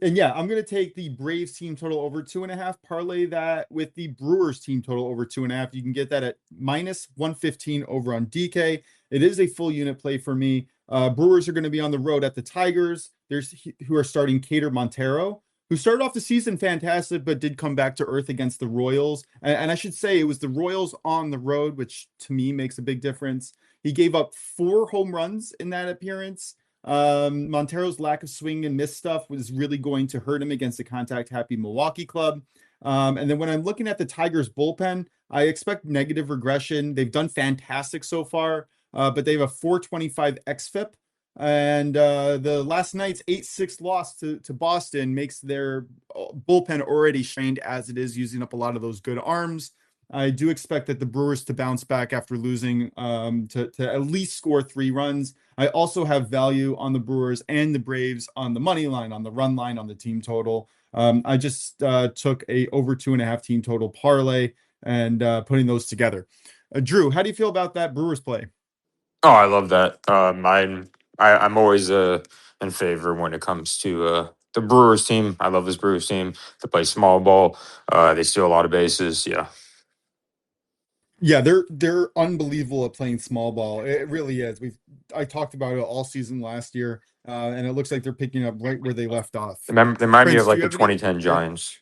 yeah, I'm going to take the Braves team total over 2.5, parlay that with the Brewers team total over 2.5. You can get that at minus 115 over on DK. It is a full unit play for me. Brewers are going to be on the road at the Tigers. Who are starting Cater Montero, who started off the season fantastic, but did come back to earth against the Royals. And I should say it was the Royals on the road, which to me makes a big difference. He gave up 4 home runs in that appearance. Montero's lack of swing and miss stuff was really going to hurt him against the contact-happy Milwaukee club. And then when I'm looking at the Tigers bullpen, I expect negative regression. They've done fantastic so far, but they have a 425 xFIP. And the last night's 8-6 loss to Boston makes their bullpen already strained as it is, using up a lot of those good arms. I do expect that the Brewers to bounce back after losing to at least score 3 runs. I also have value on the Brewers and the Braves on the money line, on the run line, on the team total. I just took a over 2.5 team total parlay and putting those together. Drew, how do you feel about that Brewers play? Oh, I love that. I'm always in favor when it comes to the Brewers team. I love this Brewers team. They play small ball. They steal a lot of bases. Yeah. Yeah, they're unbelievable at playing small ball. It really is. I talked about it all season last year, and it looks like they're picking up right where they left off. They remind me Prince, of do like you the have any? 2010 Giants.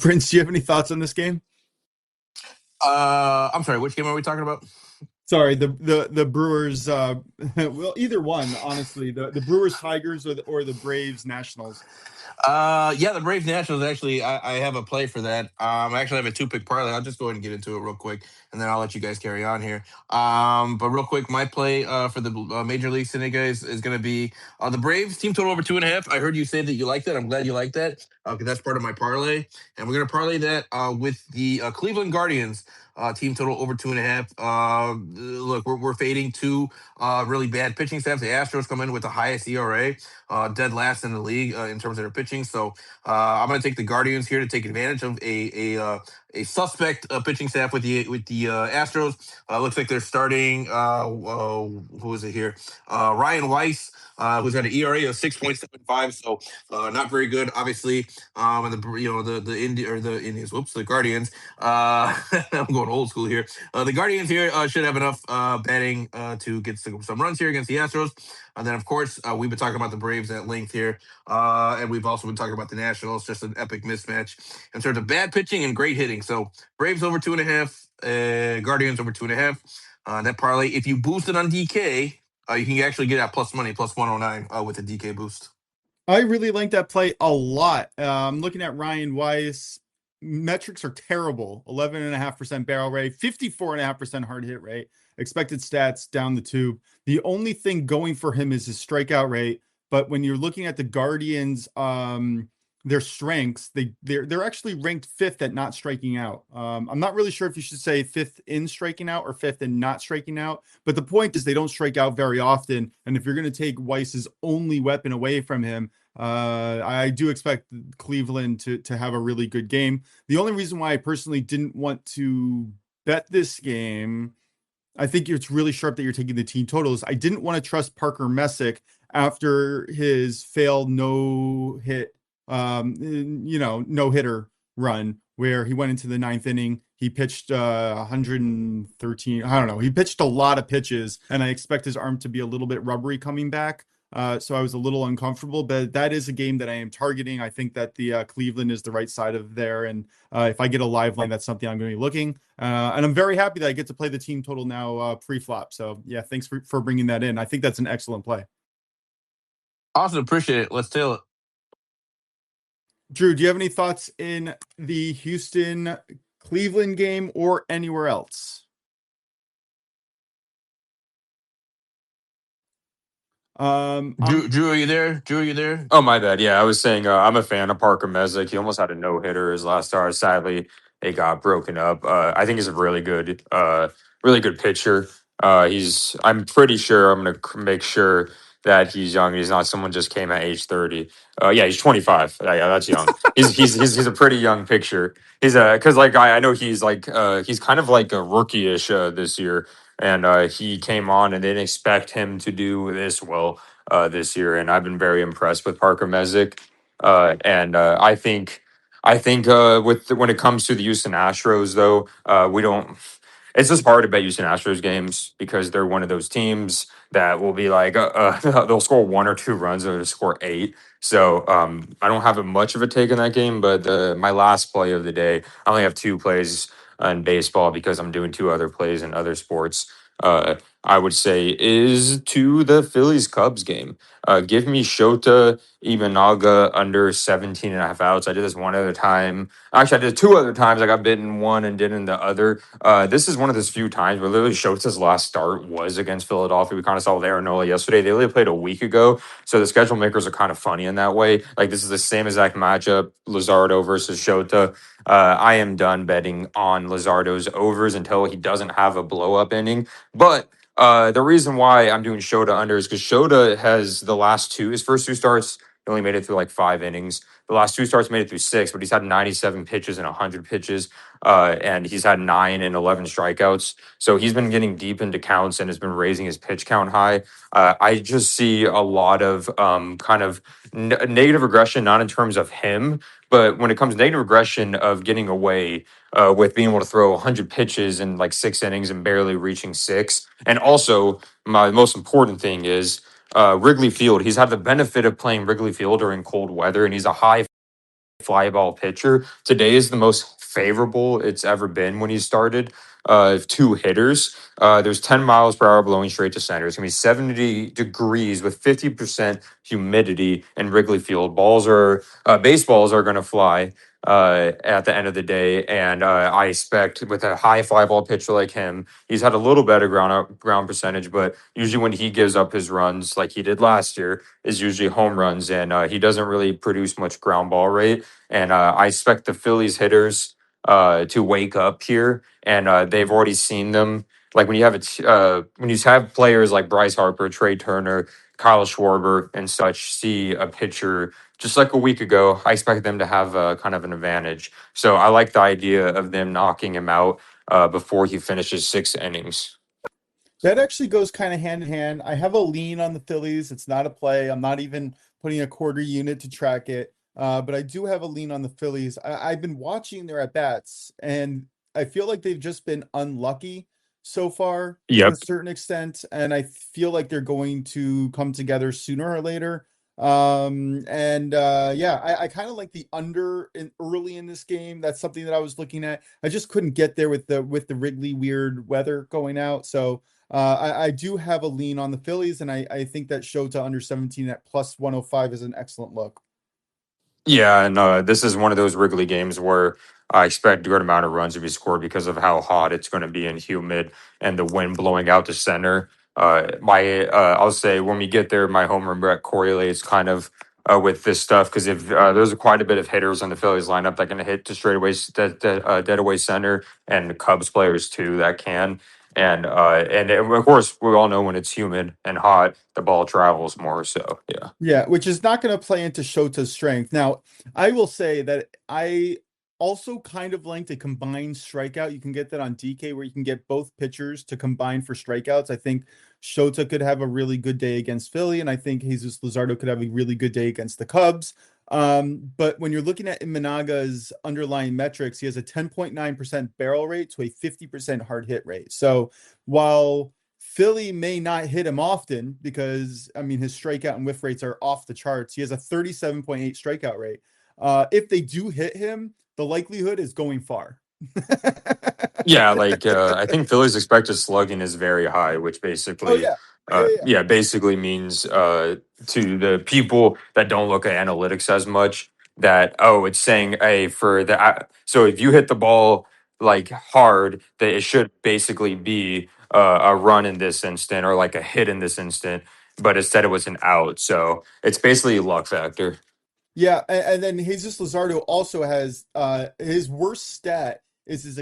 Prince, do you have any thoughts on this game? I'm sorry, which game are we talking about? Sorry, the Brewers. Well, either one, honestly. The Brewers Tigers or the Braves Nationals. Yeah, the Braves Nationals. Actually, I have a play for that. I actually have a 2-pick parlay. I'll just go ahead and get into it real quick, and then I'll let you guys carry on here. But real quick, my play for the Major League Sunday guys is going to be the Braves team total over 2.5. I heard you say that you like that. I'm glad you like that because that's part of my parlay, and we're going to parlay that with the Cleveland Guardians. Team total over 2.5. Look, we're fading 2 really bad pitching staffs. The Astros come in with the highest ERA, dead last in the league in terms of their pitching. So I'm going to take the Guardians here to take advantage of a suspect pitching staff with the Astros. Looks like they're starting. Who is it here? Ryan Weiss. Who's got an ERA of 6.75, so not very good, obviously. And the Indians, whoops, the Guardians. I'm going old school here. The Guardians here should have enough batting to get some runs here against the Astros. And then, of course, we've been talking about the Braves at length here. And we've also been talking about the Nationals, just an epic mismatch in terms of bad pitching and great hitting. So Braves over 2.5, Guardians over 2.5. That parlay, if you boost it on DK, you can actually get at plus money, plus 109 with a DK boost. I really like that play a lot. Looking at Ryan Weiss, metrics are terrible. 11.5% barrel rate, 54.5% hard hit rate, expected stats down the tube. The only thing going for him is his strikeout rate. But when you're looking at the Guardians, their strengths, they're actually ranked 5th at not striking out. I'm not really sure if you should say 5th in striking out or 5th in not striking out, but the point is they don't strike out very often. And if you're going to take Weiss's only weapon away from him, I do expect Cleveland to have a really good game. The only reason why I personally didn't want to bet this game, I think it's really sharp that you're taking the team totals. I didn't want to trust Parker Messick after his failed no-hitter run where he went into the 9th inning. He pitched 113. I don't know. He pitched a lot of pitches, and I expect his arm to be a little bit rubbery coming back. So I was a little uncomfortable, but that is a game that I am targeting. I think that the Cleveland is the right side of there. And if I get a live line, that's something I'm going to be looking. And I'm very happy that I get to play the team total now pre-flop. So yeah, thanks for bringing that in. I think that's an excellent play. Awesome. Appreciate it. Let's tail it. Drew, do you have any thoughts in the Houston Cleveland game or anywhere else? Drew, are you there? Drew, are you there? Oh, my bad. Yeah, I was saying I'm a fan of Parker Messick. He almost had a no-hitter his last start. Sadly, it got broken up. I think he's a really good pitcher. I'm pretty sure I'm going to make sure that he's young. He's not someone just came at age 30. Yeah, he's 25. Yeah, that's young. He's a pretty young pitcher. He's because like I know he's like he's kind of like a rookie-ish this year, and he came on and they didn't expect him to do this well this year, and I've been very impressed with Parker Messick. And I think with when it comes to the Houston Astros, though, we don't. it's just hard to bet Houston Astros games because they're one of those teams that will be like, they'll score 1 or 2 runs and they'll score 8. So I don't have much of a take in that game, but my last play of the day, I only have 2 plays in baseball because I'm doing 2 other plays in other sports. I would say is to the Phillies Cubs game. Give me Shota Imanaga under 17.5 outs. I did this one other time. Actually, I did 2 other times. I got bitten one and didn't the other. This is one of those few times where literally Shota's last start was against Philadelphia. We kind of saw with Aaron Nola yesterday. They only played a week ago. So the schedule makers are kind of funny in that way. Like this is the same exact matchup, Luzardo versus Shota. I am done betting on Luzardo's overs until he doesn't have a blow up inning. But the reason why I'm doing Shota under is because Shota has his first 2 starts, he only made it through like 5 innings. The last 2 starts made it through 6, but he's had 97 pitches and 100 pitches, and he's had 9 and 11 strikeouts. So he's been getting deep into counts and has been raising his pitch count high. I just see a lot of kind of negative aggression, not in terms of him, but when it comes to negative aggression of getting away with being able to throw 100 pitches in like 6 innings and barely reaching 6. And also, my most important thing is Wrigley Field. He's had the benefit of playing Wrigley Field during cold weather, and he's a high fly ball pitcher. Today is the most favorable it's ever been when he started. 2 hitters. There's 10 miles per hour blowing straight to center. It's gonna be 70 degrees with 50% humidity in Wrigley Field. Baseballs are gonna fly at the end of the day, and I expect with a high fly ball pitcher like him, he's had a little better ground percentage, but usually when he gives up his runs, like he did last year, is usually home runs, and he doesn't really produce much ground ball rate. And I expect the Phillies hitters to wake up here, and they've already seen them. Like when you have players like Bryce Harper, Trey Turner, Kyle Schwarber, and such see a pitcher just like a week ago, I expect them to have kind of an advantage. So I like the idea of them knocking him out before he finishes 6 innings. That actually goes kind of hand in hand. I have a lean on the Phillies. It's not a play. I'm not even putting a quarter unit to track it. But I do have a lean on the Phillies. I've been watching their at bats, and I feel like they've just been unlucky so far to a Yep. certain extent. And I feel like they're going to come together sooner or later. Yeah, I kind of like the under in early in this game. That's something that I was looking at. I just couldn't get there with the Wrigley weird weather going out. So I do have a lean on the Phillies, and I think that Shota under 17 at plus 105 is an excellent look. Yeah, and this is one of those Wrigley games where I expect a good amount of runs to be scored because of how hot it's going to be and humid and the wind blowing out to center. I'll say when we get there, my home run bet correlates kind of with this stuff because if there's quite a bit of hitters on the Phillies lineup that can hit to straightaway dead away center, and the Cubs players too that can. And of course, we all know when it's humid and hot, the ball travels more. So yeah. Yeah, which is not going to play into Shota's strength. Now, I will say that I also kind of like a combined strikeout. You can get that on DK where you can get both pitchers to combine for strikeouts. I think Shota could have a really good day against Philly, and I think Jesus Luzardo could have a really good day against the Cubs. But when you're looking at Imanaga's underlying metrics, he has a 10.9% barrel rate to a 50% hard hit rate. So while Philly may not hit him often because, I mean, his strikeout and whiff rates are off the charts. He has a 37.8 strikeout rate. If they do hit him, the likelihood is going far. Yeah, like I think Philly's expected slugging is very high, which Oh, basically, yeah. Yeah. basically means to the people that don't look at analytics as much that it's saying so if you hit the ball like hard, that it should basically be a run in this instant or like a hit in this instant, but instead it was an out. So it's basically a luck factor. Yeah, and then Jesus Luzardo also has his worst stat is his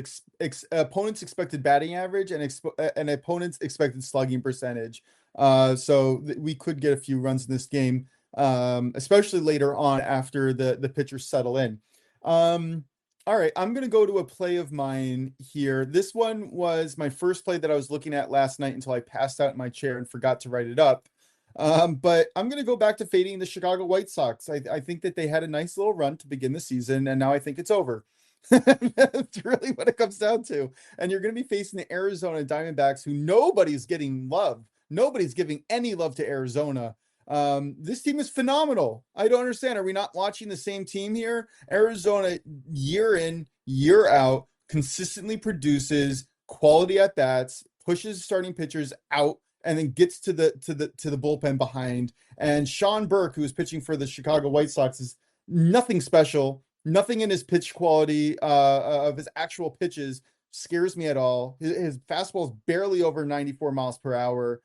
opponent's expected batting average and an opponent's expected slugging percentage. We could get a few runs in this game, especially later on after the pitchers settle in. All right, I'm gonna go to a play of mine here. This one was my first play that I was looking at last night until I passed out in my chair and forgot to write it up. But I'm going to go back to fading the Chicago White Sox. I think that they had a nice little run to begin the season, and now I think it's over. That's really what it comes down to. And you're going to be facing the Arizona Diamondbacks, who nobody's getting love. Nobody's giving any love to Arizona. This team is phenomenal. I don't understand. Are we not watching the same team here? Arizona, year in, year out, consistently produces quality at bats, pushes starting pitchers out, and then gets to the bullpen behind. And Sean Burke, who is pitching for the Chicago White Sox, is nothing special. Nothing in his pitch quality of his actual pitches scares me at all. His fastball is barely over 94 miles per hour.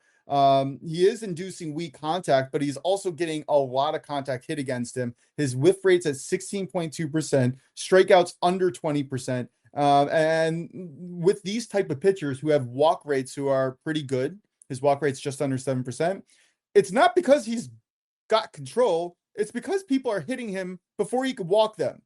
He is inducing weak contact, but he's also getting a lot of contact hit against him. His whiff rate's at 16.2%, strikeouts under 20%. And with these type of pitchers who have walk rates who are pretty good, his walk rate's just under 7%. It's not because he's got control. It's because people are hitting him before he could walk them.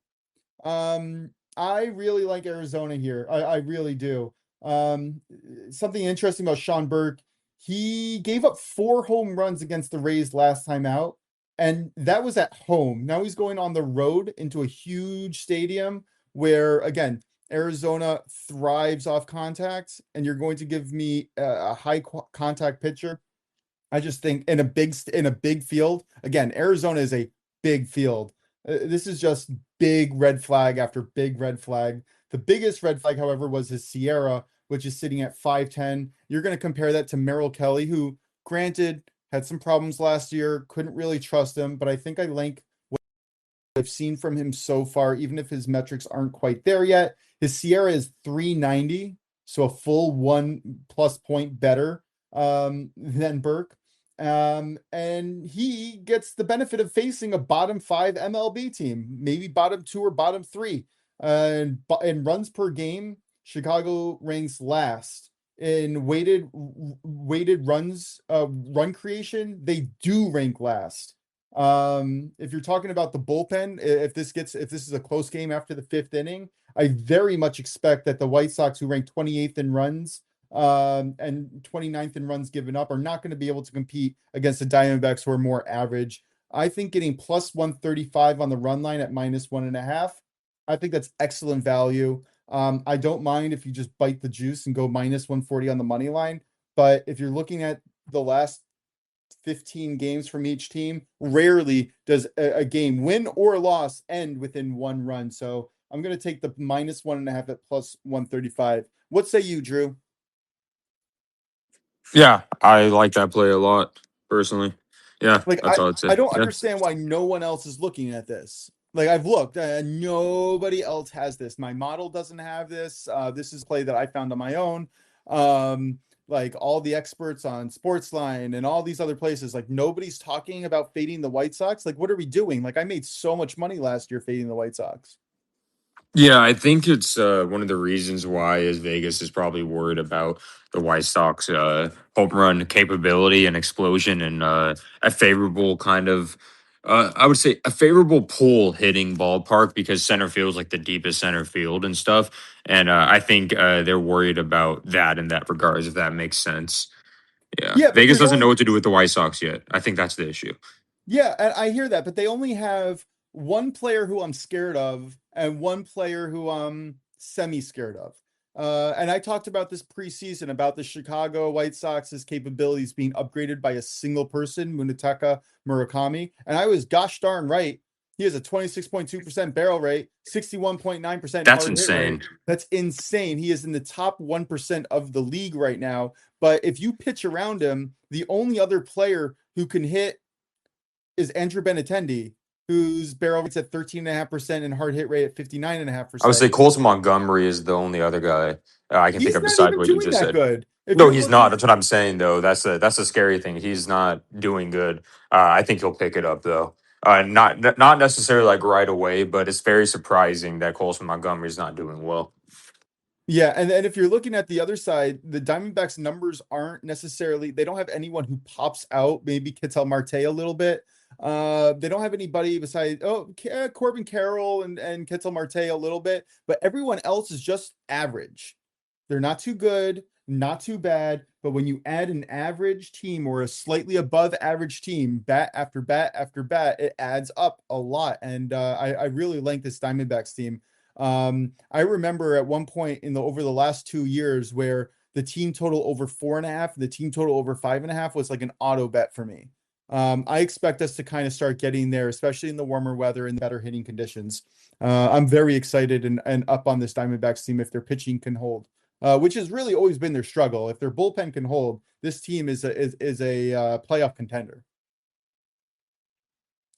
I really like Arizona here. I really do. Something interesting about Sean Burke. He gave up 4 home runs against the Rays last time out, and that was at home. Now he's going on the road into a huge stadium where, again, Arizona thrives off contact, and you're going to give me a high contact pitcher. I just think in a big field, again, Arizona is a big field. This is just big red flag after big red flag. The biggest red flag, however, was his Sierra, which is sitting at 5.10. You're going to compare that to Merrill Kelly, who, granted, had some problems last year, couldn't really trust him, but I think I like what I've seen from him so far, even if his metrics aren't quite there yet. His Sierra is 390, so a full 1+ point better than Burke. And he gets the benefit of facing a bottom 5 MLB team, maybe bottom 2 or bottom 3. And runs per game, Chicago ranks last. In weighted runs, run creation, they do rank last. If you're talking about the bullpen, if this is a close game after the 5th inning, I very much expect that the White Sox, who rank 28th in runs, and 29th in runs given up, are not going to be able to compete against the Diamondbacks, who are more average. I think getting plus 135 on the run line at -1.5, I think that's excellent value. I don't mind if you just bite the juice and go -140 on the money line. But if you're looking at the last 15 games from each team, rarely does a game, win or loss, end within 1 run. So I'm going to take the -1.5 at plus 135. What say you, Drew? Yeah, I like that play a lot personally. Yeah, Like, that's all I'd say. I don't Yeah. understand why no one else is looking at this. Like, I've looked, nobody else has this. My model doesn't have this. This is a play that I found on my own. Like all the experts on Sportsline and all these other places, like nobody's talking about fading the White Sox. Like, what are we doing? Like, I made so much money last year fading the White Sox. Yeah, I think it's one of the reasons why is Vegas is probably worried about the White Sox home run capability and explosion and a favorable kind of I would say a favorable pull hitting ballpark because center field is like the deepest center field and stuff. And I think they're worried about that in that regards, if that makes sense. Yeah. Yeah, but Vegas there's doesn't know only what to do with the White Sox yet. I think that's the issue. Yeah, and I hear that, but they only have one player who I'm scared of and one player who I'm semi-scared of. And I talked about this preseason about the Chicago White Sox's capabilities being upgraded by a single person, Munetaka Murakami. And I was gosh darn right. He has a 26.2% barrel rate, 61.9% That's hard hit rate. insane. That's insane. He is in the top 1% of the league right now. But if you pitch around him, the only other player who can hit is Andrew Benintendi, whose barrel rate's at 13.5% and hard hit rate at I would 59.5%. say Colton Montgomery is the only other guy I can think He's of not besides even what you doing just that said. good. If No, you're he's not. looking, That's what I'm saying, though. That's a scary thing. He's not doing good. I think he'll pick it up, though. Not necessarily like right away, but it's very surprising that Colson Montgomery's not doing well. yeah, and if you're looking at the other side, the Diamondbacks numbers aren't necessarily, they don't have anyone who pops out, maybe Ketel Marte a little bit. They don't have anybody besides Corbin Carroll and Ketel Marte a little bit, but everyone else is just average. They're not too good, not too bad, but when you add an average team or a slightly above average team, bat after bat after bat, it adds up a lot. And I really like this Diamondbacks team. I remember at one point over the last 2 years where the team total over 4.5, the team total over 5.5 was like an auto bet for me. I expect us to kind of start getting there, especially in the warmer weather and better hitting conditions. I'm very excited and up on this Diamondbacks team if their pitching can hold, which has really always been their struggle. If their bullpen can hold, this team is a playoff contender.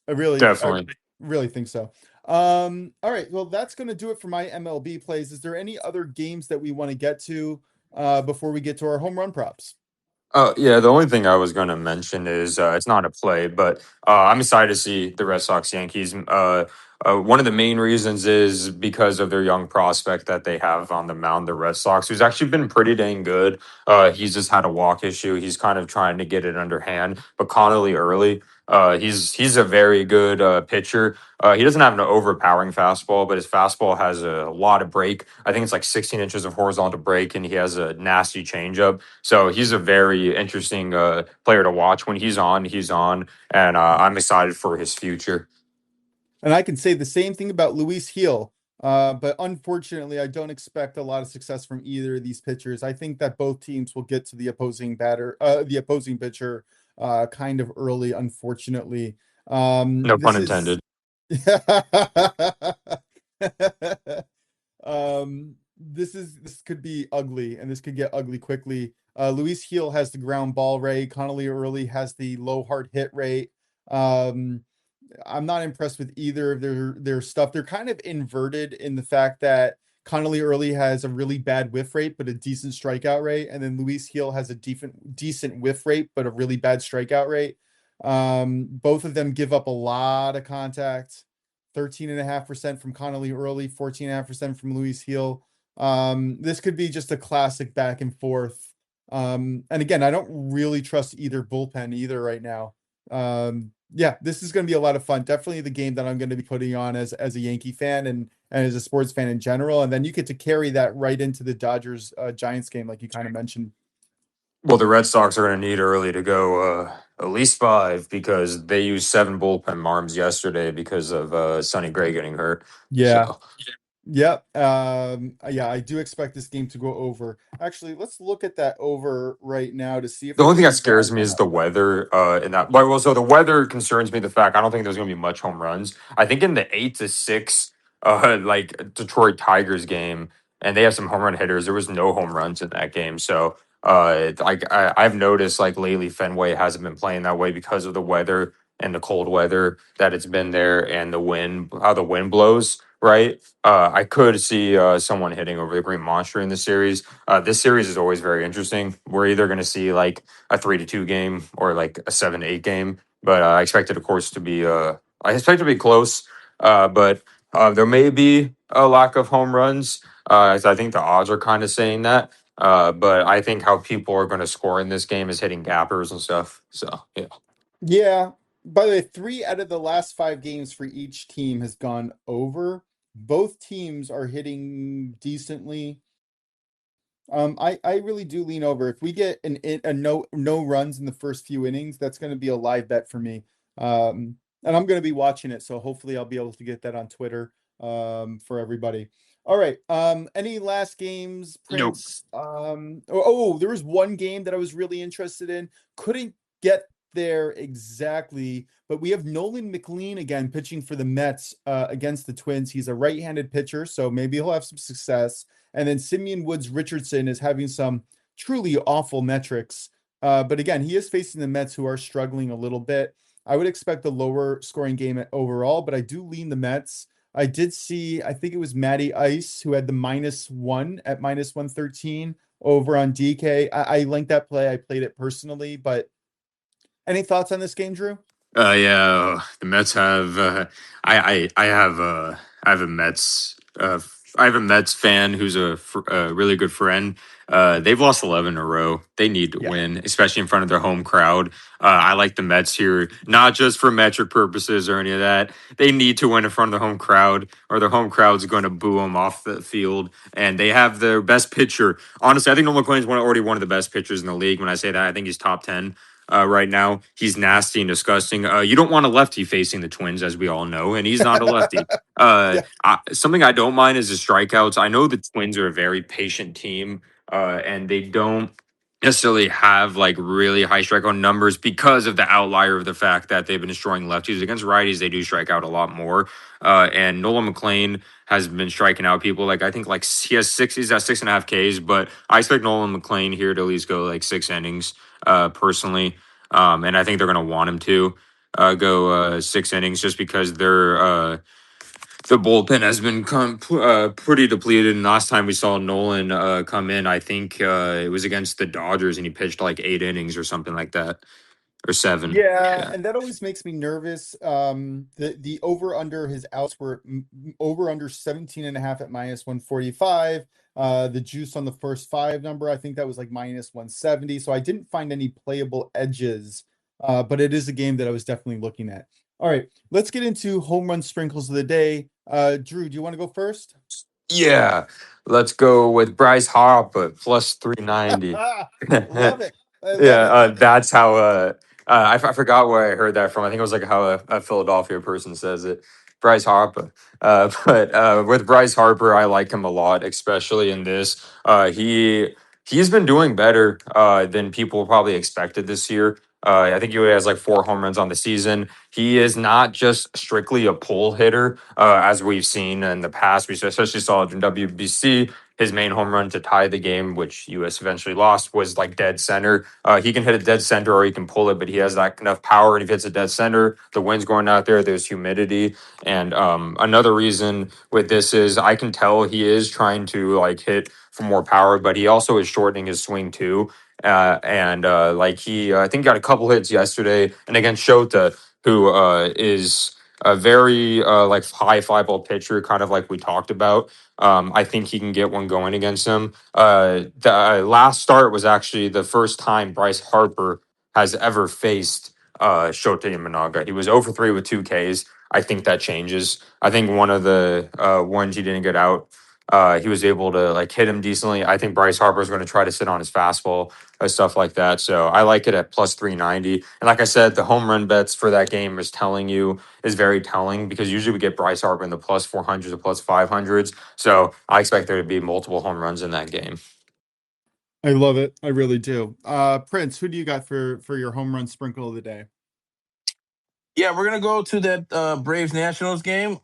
I Definitely. really think so. All right, well, that's going to do it for my MLB plays. Is there any other games that we want to get to before we get to our home run props? Yeah, the only thing I was going to mention is it's not a play, but I'm excited to see the Red Sox Yankees. One of the main reasons is because of their young prospect that they have on the mound, the Red Sox, who's actually been pretty dang good. He's just had a walk issue. He's kind of trying to get it underhand, but Connolly early. He's a very good pitcher. He doesn't have an overpowering fastball, but his fastball has a lot of break. I think it's like 16 inches of horizontal break, and he has a nasty changeup. So he's a very interesting player to watch. When he's on, and I'm excited for his future. And I can say the same thing about Luis Gil. But unfortunately, I don't expect a lot of success from either of these pitchers. I think that both teams will get to the opposing pitcher, kind of early, unfortunately. No This pun is intended. this could be ugly, and this could get ugly quickly. Luis Gil has the ground ball rate. Connolly Early has the low hard hit rate. I'm not impressed with either of their stuff. They're kind of inverted in the fact that Connolly Early has a really bad whiff rate, but a decent strikeout rate. And then Luis Gil has a decent whiff rate, but a really bad strikeout rate. Both of them give up a lot of contact. 13.5% from Connolly Early, 14.5% from Luis Gil. This could be just a classic back and forth. And again, I don't really trust either bullpen either right now. Yeah, this is going to be a lot of fun. Definitely the game that I'm going to be putting on as a Yankee fan and as a sports fan in general. And then you get to carry that right into the Dodgers Giants game, like you kind of mentioned. Well, the Red Sox are going to need early to go at least 5 because they used 7 bullpen arms yesterday because of Sonny Gray getting hurt. Yeah. So Yep. Yeah, I do expect this game to go over. Actually, let's look at that over right now to see if the there's only thing that any scares value me on is that the one. weather. In that, well, so the weather concerns me. The fact I don't think there's going to be much home runs. I think in the 8-6, like Detroit Tigers game, and they have some home run hitters. There was no home runs in that game. So, I've noticed like lately Fenway hasn't been playing that way because of the weather and the cold weather that it's been there, and the wind, how the wind blows. Right. I could see someone hitting over the Green Monster in the series. This series is always very interesting. We're either going to see like a 3-2 game or like a 7-8 game, but I expect it, of course, to be I expect it to be close. But there may be a lack of home runs. As I think the odds are kind of saying that. But I think how people are going to score in this game is hitting gappers and stuff. So yeah. Yeah. By the way, 3 out of the last 5 games for each team has gone over. Both teams are hitting decently. I really do lean over. If we get a no runs in the first few innings, that's going to be a live bet for me. And I'm going to be watching it, so hopefully I'll be able to get that on Twitter for everybody. All right. Any last games, Nope. Prince? There was one game that I was really interested in. Couldn't get there exactly, but we have Nolan McLean again pitching for the Mets against the Twins. He's a right-handed pitcher, so maybe he'll have some success. And then Simeon Woods Richardson is having some truly awful metrics. But again, he is facing the Mets, who are struggling a little bit. I would expect a lower scoring game overall, but I do lean the Mets. I did see, I think it was Matty Ice who had the -1 at -113 over on DK. I linked that play. I played it personally, but any thoughts on this game, Drew? Yeah, the Mets have. I have a Mets. I have a Mets fan who's a really good friend. They've lost 11 in a row. They need to Yeah. win, especially in front of their home crowd. I like the Mets here, not just for metric purposes or any of that. They need to win in front of the home crowd, or their home crowd's going to boo them off the field. And they have their best pitcher. Honestly, I think Nolan McLean's already one of the best pitchers in the league. When I say that, I think he's top 10. right now. He's nasty and disgusting. You don't want a lefty facing the Twins, as we all know, and he's not a lefty. Yeah. Something I don't mind is the strikeouts. I know the Twins are a very patient team, and they don't necessarily have like really high strikeout numbers because of the outlier of the fact that they've been destroying lefties. Against righties, they do strike out a lot more. And Nolan McLean has been striking out people. Like I think like he has he's at 6.5 Ks, but I expect Nolan McLean here to at least go like 6 innings, personally. And I think they're going to want him to go 6 innings just because the bullpen has been pretty depleted. And last time we saw Nolan come in, I think it was against the Dodgers, and he pitched like 8 innings or something like that, or 7. Yeah, Yeah. and that always makes me nervous. The over under his outs were over under 17.5 at -145. The juice on the first 5 number, I think that was like -170. So I didn't find any playable edges, but it is a game that I was definitely looking at. All right, let's get into home run sprinkles of the day. Drew, do you want to go first? Yeah. Let's go with Bryce Harper plus 390. Love it. I Yeah, love it. that's how. I forgot where I heard that from. I think it was like how a Philadelphia person says it. Bryce Harper. But with Bryce Harper, I like him a lot, especially in this. He's been doing better than people probably expected this year. I think he has like 4 home runs on the season. He is not just strictly a pull hitter, as we've seen in the past. We especially saw it in WBC. His main home run to tie the game, which US eventually lost, was like dead center. He can hit a dead center or he can pull it, but he has that enough power. And if he hits a dead center, the wind's going out there, there's humidity. And another reason with this is I can tell he is trying to like hit for more power, but he also is shortening his swing too. Like I think got a couple hits yesterday and against Shota, who is a very like high fly ball pitcher, kind of like we talked about. I think he can get one going against him. The last start was actually the first time Bryce Harper has ever faced Shota Imanaga. He was 0 for 3 with 2 Ks. I think that changes. I think one of the ones he didn't get out, he was able to like hit him decently. I think Bryce Harper is going to try to sit on his fastball and stuff like that. So I like it at plus 390. And like I said, the home run bets for that game is very telling because usually we get Bryce Harper in the plus 400s or plus 500s. So I expect there to be multiple home runs in that game. I love it. I really do. Prince, who do you got for your home run sprinkle of the day? Yeah, we're gonna go to that Braves Nationals game.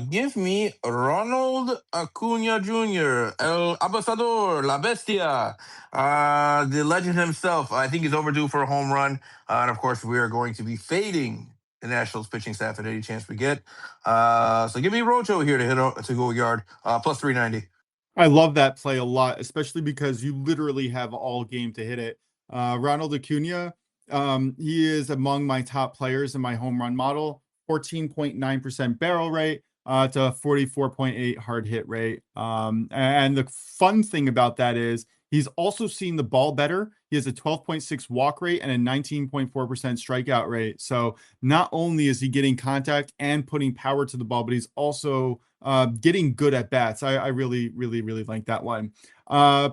Give me Ronald Acuna Jr., El Abusador, La Bestia, the legend himself. I think he's overdue for a home run, and of course, we are going to be fading the Nationals pitching staff at any chance we get. So give me Rojo here to go yard plus 390. I love that play a lot, especially because you literally have all game to hit it. Ronald Acuna, he is among my top players in my home run model. 14.9% barrel rate to 44.8 hard hit rate. And the fun thing about that is he's also seeing the ball better. He has a 12.6 walk rate and a 19.4% strikeout rate. So not only is he getting contact and putting power to the ball, but he's also getting good at bats. I really, really, really like that one.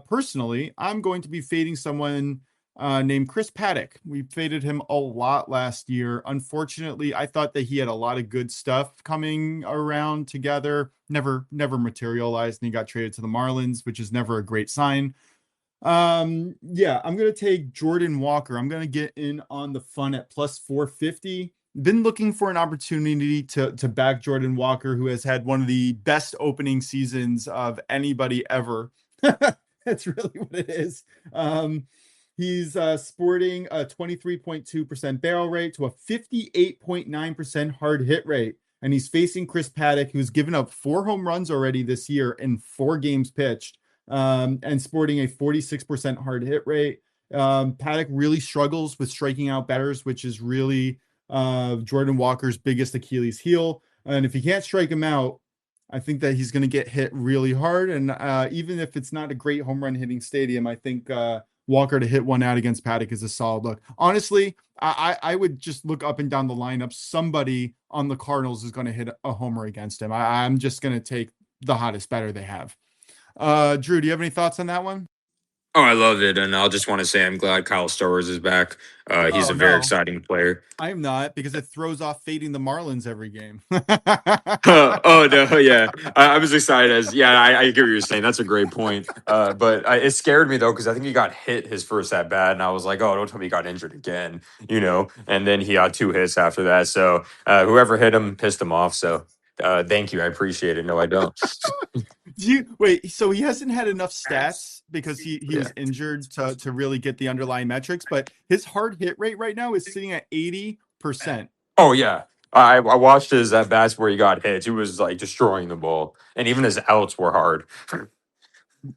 Personally, I'm going to be fading someone named Chris Paddock. We faded him a lot last year. Unfortunately, I thought that he had a lot of good stuff coming around together. Never materialized, and he got traded to the Marlins, which is never a great sign. Yeah, I'm gonna take Jordan Walker. I'm gonna get in on the fun at plus 450. Been looking for an opportunity to back Jordan Walker, who has had one of the best opening seasons of anybody ever. That's really what it is. He's sporting a 23.2% barrel rate to a 58.9% hard hit rate. And he's facing Chris Paddock, who's given up 4 home runs already this year in 4 games pitched, and sporting a 46% hard hit rate. Paddock really struggles with striking out batters, which is really Jordan Walker's biggest Achilles heel. And if he can't strike him out, I think that he's going to get hit really hard. And even if it's not a great home run hitting stadium, I think Walker to hit one out against Paddock is a solid look. Honestly, I would just look up and down the lineup. Somebody on the Cardinals is going to hit a homer against him. I'm just going to take the hottest batter they have. Drew, do you have any thoughts on that one? Oh, I love it, and I'll just want to say I'm glad Kyle Stowers is back. He's Oh a very no, exciting player. I'm not, because it throws off fading the Marlins every game. Oh no, yeah, I was excited as I get what you're saying. That's a great point. But it scared me though because I think he got hit his first at bat, and I was like, oh, don't tell me he got injured again, you know. And then he got 2 hits after that. So whoever hit him pissed him off. So thank you, I appreciate it. No, I don't. Do you wait? So he hasn't had enough stats because he Yeah. was injured to really get the underlying metrics, but his hard hit rate right now is sitting at 80%. Oh yeah. I watched his at bats where he got hits. He was like destroying the ball, and even his outs were hard.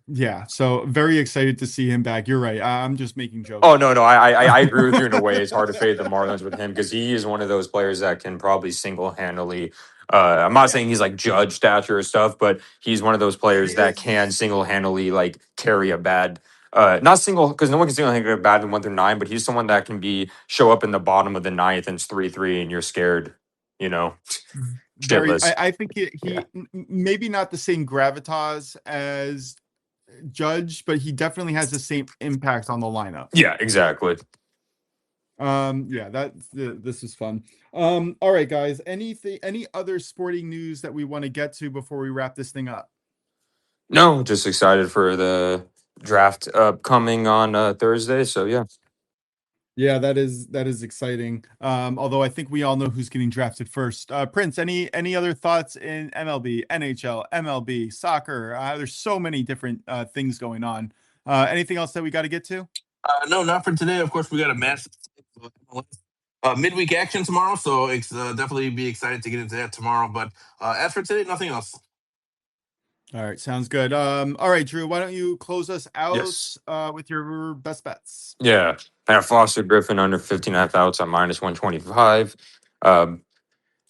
Yeah, so very excited to see him back. You're right. I'm just making jokes. Oh no, I agree with you in a way. It's hard to fade the Marlins with him because he is one of those players that can probably single handedly. I'm not saying he's like Judge stature or stuff, but he's one of those players that can single handedly like carry a bad. Not single because no one can single handedly a bad in 1 through 9, but he's someone that can be show up in the bottom of the ninth and it's 3-3 and you're scared, you know, Very, shitless. I think he Yeah. maybe not the same gravitas as Judge, but he definitely has the same impact on the lineup. Yeah, exactly. Yeah, this is fun. All right, guys. Any other sporting news that we want to get to before we wrap this thing up? No, just excited for the draft upcoming on Thursday. So yeah. Yeah, that is exciting. Although I think we all know who's getting drafted first. Prince, any other thoughts in MLB, NHL, MLB, soccer? There's so many different things going on. Anything else that we got to get to? No, not for today. Of course, we got a massive midweek action tomorrow, so definitely be excited to get into that tomorrow. But as for today, nothing else. All right, sounds good. All right, Drew, why don't you close us out Yes. with your best bets? Yeah. I have Foster Griffin under 15.5 outs at -125. Shota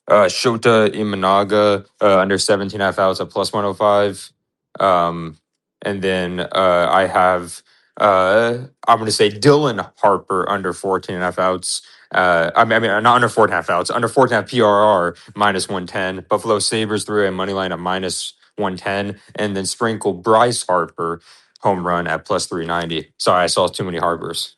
Imanaga under 17.5 outs at +105. And then I have I'm going to say Dylan Harper under 14.5 outs. I mean, not under 4.5 outs, under 4.5 PRR -110. Buffalo Sabres threw a money line at -110, and then sprinkle Bryce Harper home run at +390. Sorry, I saw too many Harbors.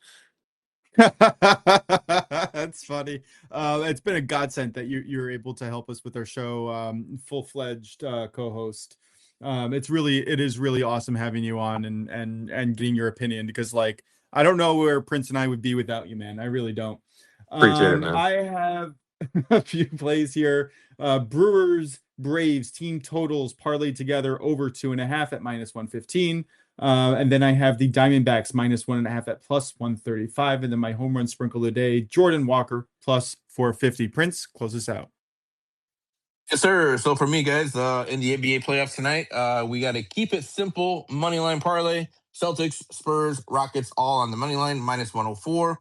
That's funny. It's been a godsend that you're able to help us with our show, full-fledged co-host. It is really awesome having you on and getting your opinion, because like I don't know where Prince and I would be without you, man. I really don't. Appreciate it, man. I have a few plays here. Brewers Braves team totals parlayed together over 2.5 at -115. And then I have the Diamondbacks -1.5 at +135. And then my home run sprinkle today, Jordan Walker +450. Prince, close us out. Yes, sir. So for me, guys, in the NBA playoffs tonight, we got to keep it simple. Money line parlay: Celtics, Spurs, Rockets, all on the money line -104.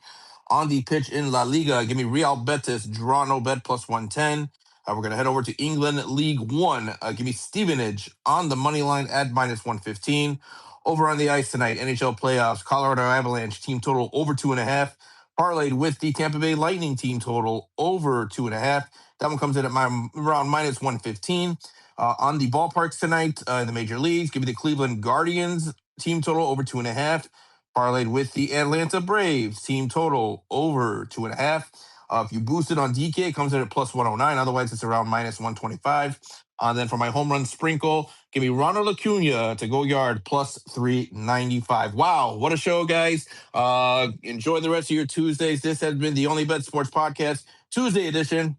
On the pitch in La Liga, give me Real Betis draw no bet +110. We're gonna head over to England League One. Give me Stevenage on the money line at -115. Over on the ice tonight, NHL playoffs: Colorado Avalanche team total over 2.5. Parlayed with the Tampa Bay Lightning team total over 2.5. That one comes in at around -115. On the ballparks tonight in the major leagues, give me the Cleveland Guardians team total over 2.5. Parlayed with the Atlanta Braves team total over 2.5. If you boost it on DK, it comes in at +109. Otherwise, it's around -125. Then for my home run sprinkle, give me Ronald Acuna to go yard +395. Wow, what a show, guys. Enjoy the rest of your Tuesdays. This has been the OnlyBets Sports Podcast, Tuesday edition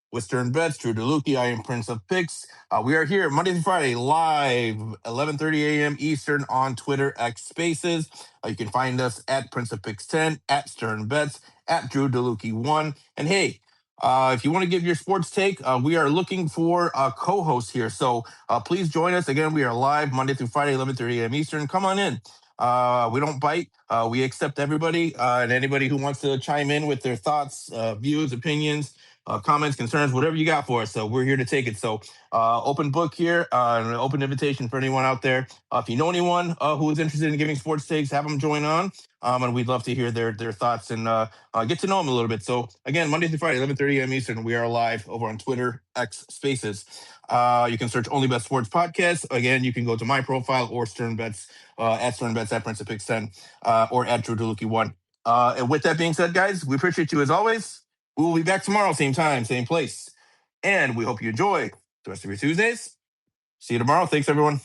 with SternBets. DrewDelucchi, I am Prince of Picks. We are here Monday through Friday, live, 11:30 a.m. Eastern on Twitter X Spaces. You can find us at Prince of Picks 10, at SternBets, at DrewDelucchi1. And hey, if you want to give your sports take, we are looking for a co-host here. So please join us. Again, we are live Monday through Friday, 11:30 a.m. Eastern. Come on in. We don't bite. We accept everybody and anybody who wants to chime in with their thoughts, views, opinions. comments, concerns, whatever you got for us. So we're here to take it. So open book here, an open invitation for anyone out there. If you know anyone who is interested in giving sports takes, have them join on. And we'd love to hear their thoughts and get to know them a little bit. So again, Monday through Friday, 11:30 a.m. Eastern, we are live over on Twitter, X Spaces. You can search OnlyBets Sports Podcast. Again, you can go to my profile or SternBets at SternBets at PrinceOfPicks 10 or at DrewDelucchi 1. And with that being said, guys, we appreciate you as always. We will be back tomorrow, same time, same place. And we hope you enjoy the rest of your Tuesdays. See you tomorrow. Thanks, everyone.